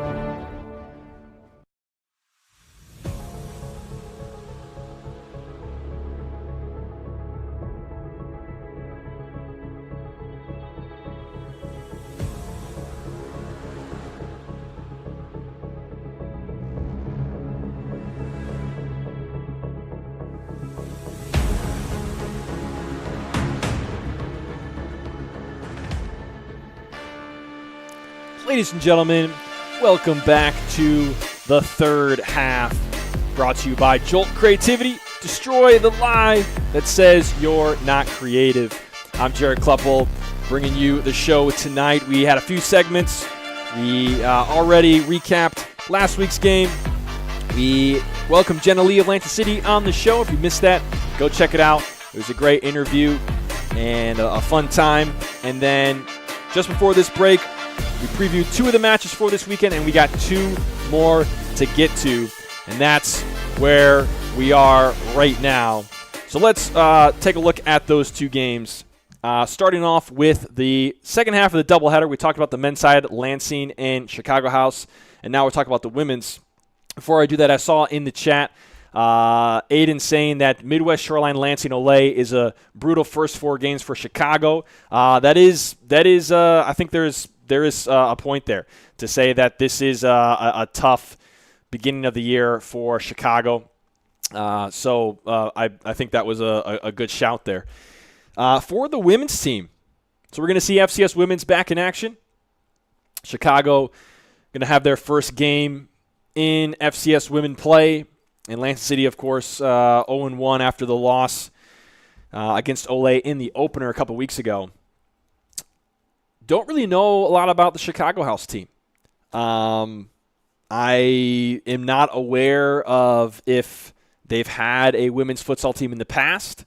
Ladies and gentlemen, welcome back to the third half. Brought to you by Jolt Creativity. Destroy the lie that says you're not creative. I'm Jared Kleppel, bringing you the show tonight. We had a few segments. We already recapped last week's game. We welcomed Jenna Li of Lansing City on the show. If you missed that, go check it out. It was a great interview and a fun time. And then just before this break, we previewed 2 of the matches for this weekend, and we got 2 more to get to, and that's where we are right now. So let's take a look at those 2 games. Starting off with the second half of the doubleheader, we talked about the men's side, Lansing and Chicago House, and now we're talking about the women's. Before I do that, I saw in the chat Aiden saying that Midwest Shoreline Lansing Ole is a brutal first 4 games for Chicago. That is. I think there is a point there to say that this is a tough beginning of the year for Chicago. So I think that was a good shout there. For the women's team, so we're going to see FCS women's back in action. Chicago going to have their first game in FCS women play. And Lansing City, of course, 0-1 after the loss against Ole in the opener a couple weeks ago. Don't really know a lot about the Chicago House team. I am not aware of if they've had a women's futsal team in the past,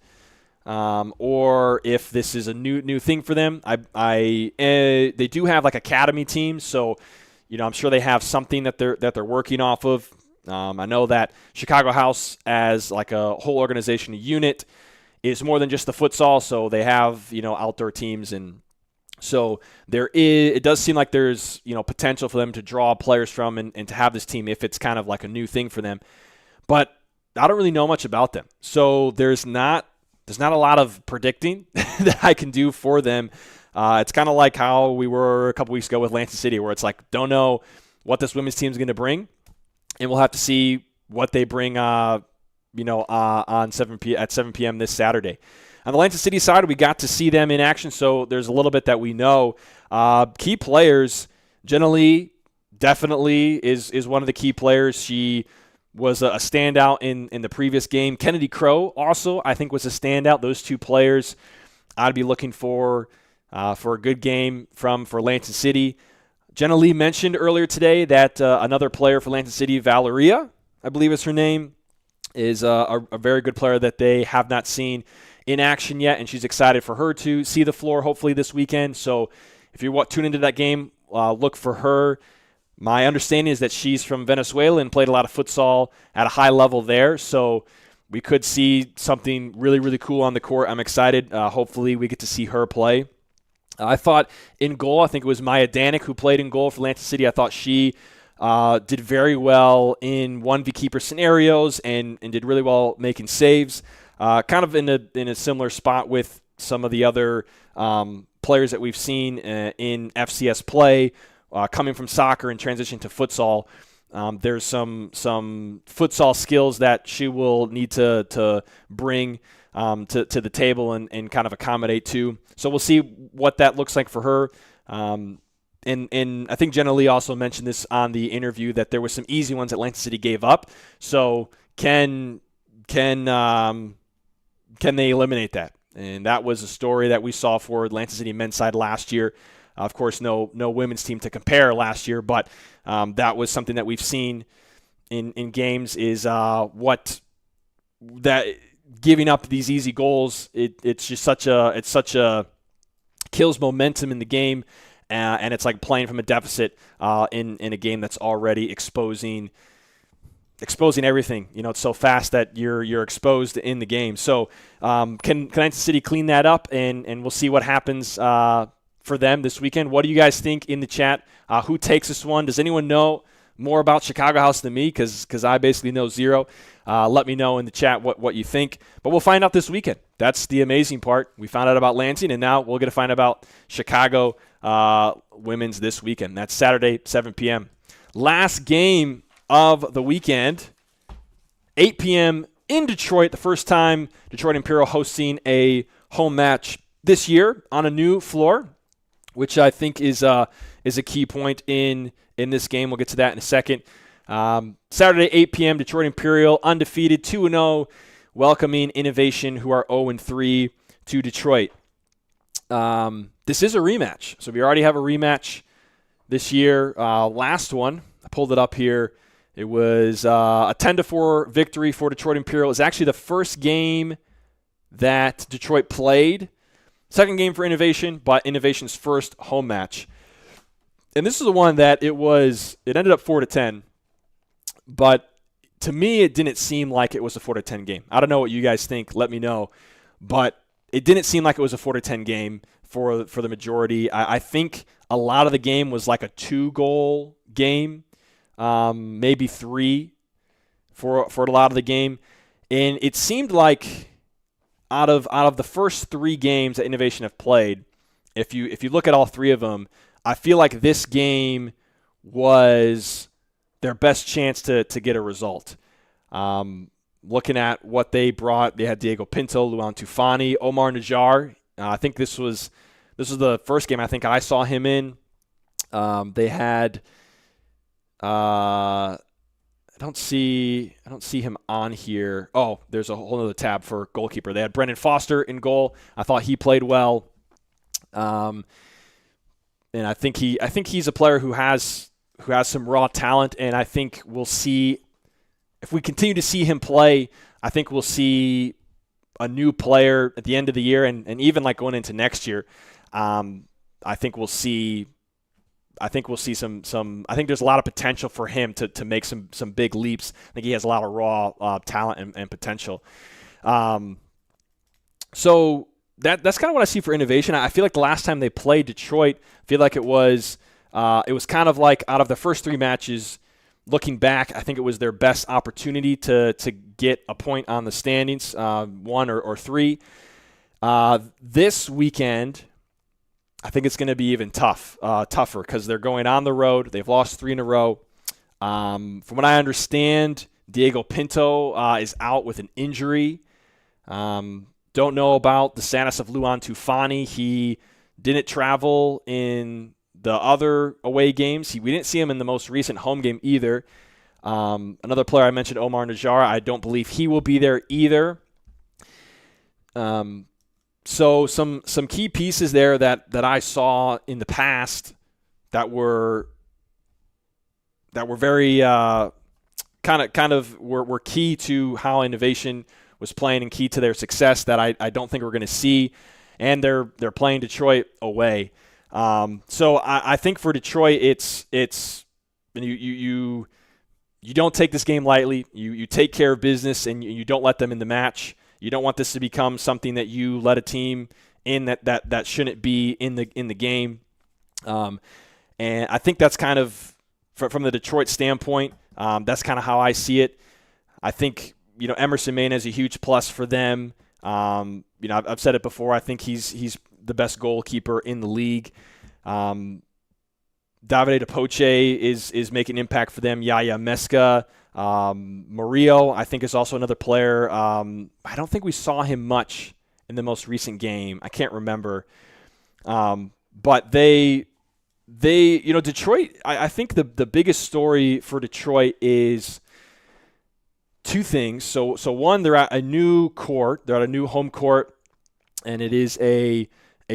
or if this is a new thing for them. They do have like academy teams, so I'm sure they have something that they're working off of. I know that Chicago House, as like a whole organization, a unit, is more than just the futsal. So they have outdoor teams, and so it does seem like there's potential for them to draw players from and to have this team if it's kind of like a new thing for them. But I don't really know much about them, so there's not a lot of predicting that I can do for them. It's kind of like how we were a couple weeks ago with Lansing City, where it's like, don't know what this women's team is going to bring, and we'll have to see what they bring on 7 p.m. this Saturday. On the Lansing City side, we got to see them in action, so there's a little bit that we know. Key players, Jenna Li definitely is one of the key players. She was a standout in the previous game. Kennedy Crow also, I think, was a standout. Those 2 players I'd be looking for a good game for Lansing City. Jenna Li mentioned earlier today that another player for Lansing City, Valeria, I believe is her name, is a very good player that they have not seen in action yet, and she's excited for her to see the floor hopefully this weekend. So if you tune into that game, look for her. My understanding is that she's from Venezuela and played a lot of futsal at a high level there, so we could see something really, really cool on the court. I'm excited. Hopefully we get to see her play. I thought in goal, I think it was Maya Danik who played in goal for Lansing City. I thought she did very well in 1v keeper scenarios and did really well making saves. Kind of in a similar spot with some of the other players that we've seen in FCS play, coming from soccer and transition to futsal. There's some futsal skills that she will need to bring to the table and kind of accommodate to. So we'll see what that looks like for her. And I think Jenna Li also mentioned this on the interview that there were some easy ones that Lansing City gave up. So can they eliminate that? And that was a story that we saw for Lansing City men's side last year. Of course, no women's team to compare last year, but that was something that we've seen in games is what that giving up these easy goals. It's such a kills momentum in the game, and it's like playing from a deficit in a game that's already exposing everything. It's so fast that you're exposed in the game. So can Lansing City clean that up, and we'll see what happens for them this weekend. What do you guys think in the chat? Who takes this one? Does anyone know more about Chicago House than me? Because I basically know zero. Let me know in the chat what you think. But we'll find out this weekend. That's the amazing part. We found out about Lansing, and now we'll get to find out about Chicago women's this weekend. That's Saturday, 7 p.m. Last game of the weekend, 8 p.m. in Detroit. The first time Detroit Imperial hosting a home match this year on a new floor, which I think is a key point in this game. We'll get to that in a second. Saturday, 8 p.m., Detroit Imperial, undefeated, 2-0, welcoming Innovation, who are 0-3 to Detroit. This is a rematch. So we already have a rematch this year. Last one, I pulled it up here. It was a 10-4 victory for Detroit Imperial. It's actually the first game that Detroit played. Second game for Innovation, but Innovation's first home match. And this is the one that it ended up 4-10, but to me it didn't seem like it was a 4-10 game. I don't know what you guys think, let me know, but it didn't seem like it was a 4-10 game for the majority. I think a lot of the game was like a 2-goal game, maybe 3 for a lot of the game. And it seemed like out of the first 3 games that Innovation have played, if you look at all 3 of them, I feel like this game was their best chance to get a result. Looking at what they brought, they had Diego Pinto, Luan Tufani, Omar Najjar. I think this was the first game I think I saw him in. They had I don't see him on here. Oh, there's a whole other tab for goalkeeper. They had Brendan Foster in goal. I thought he played well. And I think he's a player who has some raw talent, and I think we'll see if we continue to see him play. I think we'll see a new player at the end of the year, and even like going into next year. I think we'll see some. I think there's a lot of potential for him to make some big leaps. I think he has a lot of raw talent and potential. So that's kind of what I see for Innovation. I feel like the last time they played Detroit, I feel like it was kind of like out of the first 3 matches. Looking back, I think it was their best opportunity to get a point on the standings, 1 or 3. This weekend, I think it's going to be even tougher because they're going on the road. They've lost 3 in a row. From what I understand, Diego Pinto is out with an injury. Don't know about the status of Luan Tufani. He didn't travel in the other away games. We didn't see him in the most recent home game either. Another player I mentioned, Omar Najjar, I don't believe he will be there either. So some key pieces there that I saw in the past that were very kind of were key to how Innovation was playing and key to their success that I don't think we're going to see. And they're playing Detroit away. So I think for Detroit, it's you don't take this game lightly. You take care of business and you don't let them in the match. You don't want this to become something that you let a team in that shouldn't be in the game. And I think that's kind of from the Detroit standpoint. That's kind of how I see it. I think Emerson Maine is a huge plus for them. I've said it before. I think he's the best goalkeeper in the league. Davide DePoche is making an impact for them. Yaya Meska. Murillo, I think, is also another player. I don't think we saw him much in the most recent game. I can't remember. But Detroit, I think the biggest story for Detroit is two things. So one, they're at a new court. They're at a new home court, and it is a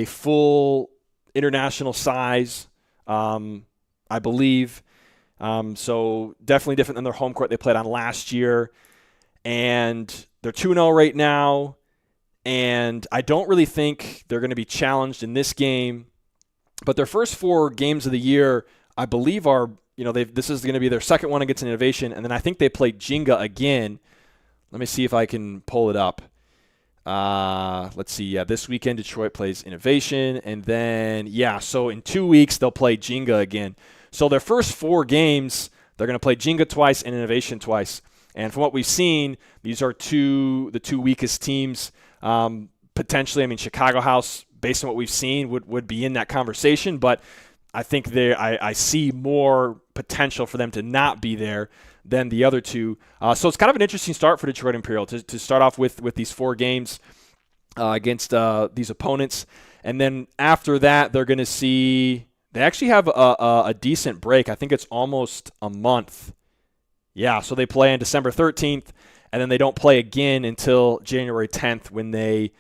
full international size, I believe. So definitely different than their home court they played on last year. And they're 2-0 right now. And I don't really think they're going to be challenged in this game. But their first 4 games of the year, I believe, are, this is going to be their second one against Innovation. And then I think they play Jenga again. Let me see if I can pull it up. Let's see. Yeah, this weekend Detroit plays Innovation. And then, so in 2 weeks they'll play Jenga again. So their first 4 games, they're going to play Jenga twice and Innovation twice. And from what we've seen, these are the two weakest teams. Potentially, Chicago House, based on what we've seen, would be in that conversation. But I think I see more potential for them to not be there than the other two. So it's kind of an interesting start for Detroit Imperial to start off with these 4 games against these opponents. And then after that, they're going to see... They actually have a decent break. I think it's almost a month. Yeah, so they play on December 13th, and then they don't play again until January 10th when they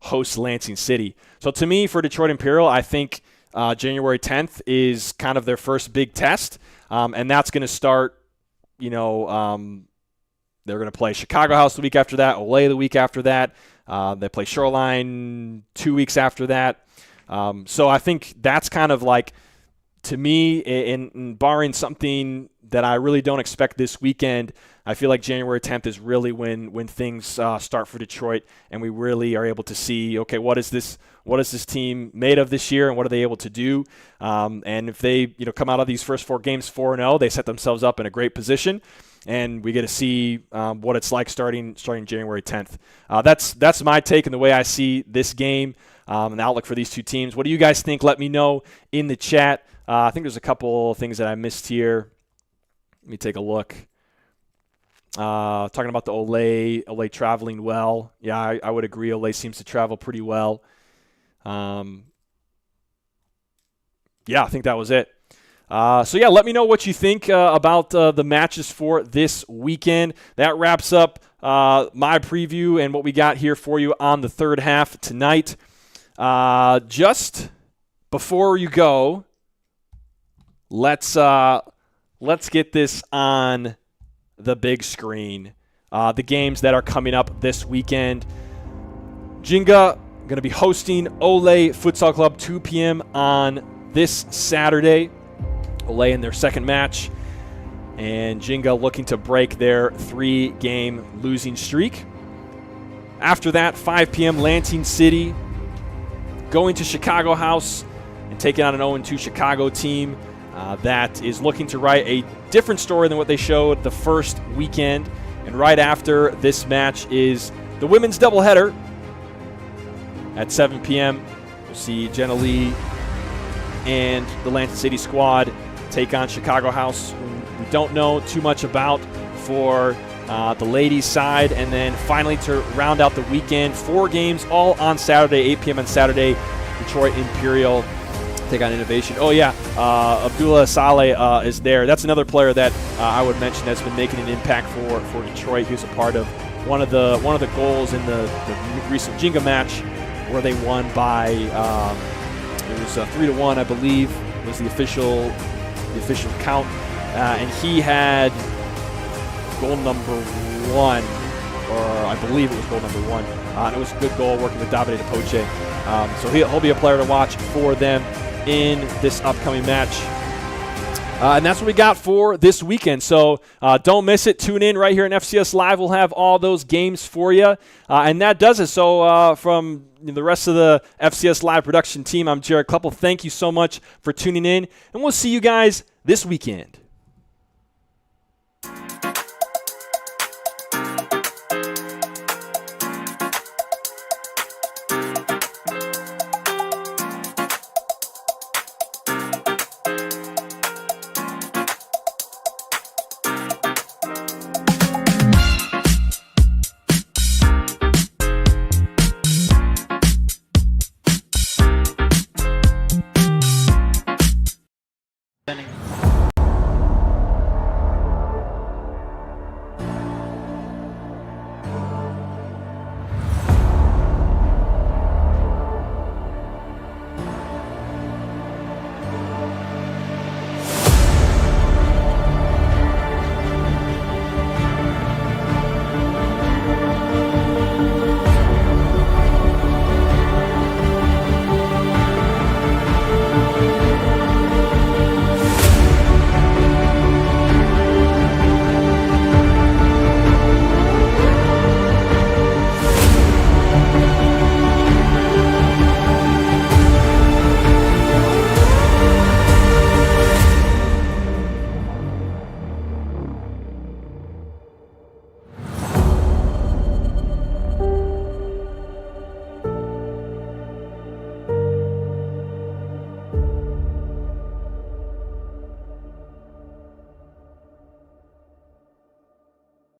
host Lansing City. So to me, for Detroit Imperial, I think January 10th is kind of their first big test, and that's going to start, they're going to play Chicago House the week after that, Olay the week after that. They play Shoreline 2 weeks after that. So I think that's kind of like, to me, in barring something that I really don't expect this weekend, I feel like January 10th is really when things start for Detroit, and we really are able to see, okay, what is this team made of this year, and what are they able to do? And if they come out of these first 4 games 4-0, they set themselves up in a great position, and we get to see what it's like starting January 10th. That's my take and the way I see this game. And the outlook for these two teams. What do you guys think? Let me know in the chat. I think there's a couple things that I missed here. Let me take a look. Talking about the Olay traveling well. Yeah, I would agree. Olay seems to travel pretty well. Yeah, I think that was it. Let me know what you think about the matches for this weekend. That wraps up my preview and what we got here for you on the third half tonight. Just before you go, let's get this on the big screen. The games that are coming up this weekend. Jenga going to be hosting Olay Futsal Club 2 p.m. on this Saturday. Olay in their second match, and Jenga looking to break their 3-game losing streak. After that, 5 p.m. Lansing City going to Chicago House and taking on an 0-2 Chicago team that is looking to write a different story than what they showed the first weekend. And right after this match is the women's doubleheader at 7 p.m. We'll see Jenna Li and the Lansing City squad take on Chicago House, who we don't know too much about for the ladies' side. And then finally, to round out the weekend, 4 games all on Saturday, 8 p.m. on Saturday. Detroit Imperial take on Innovation. Oh, yeah, Abdullah Saleh is there. That's another player that I would mention that's been making an impact for Detroit. He was a part of one of the goals in the recent Jenga match. where they won by it was 3-1, I believe, was the official count, and he had goal number 1, or I believe it was goal number 1. And it was a good goal working with Davide Poche. So he'll be a player to watch for them in this upcoming match. And that's what we got for this weekend. So don't miss it. Tune in right here in FCS Live. We'll have all those games for you. And that does it. So from the rest of the FCS Live production team, I'm Jared Kleppel. Thank you so much for tuning in. And we'll see you guys this weekend.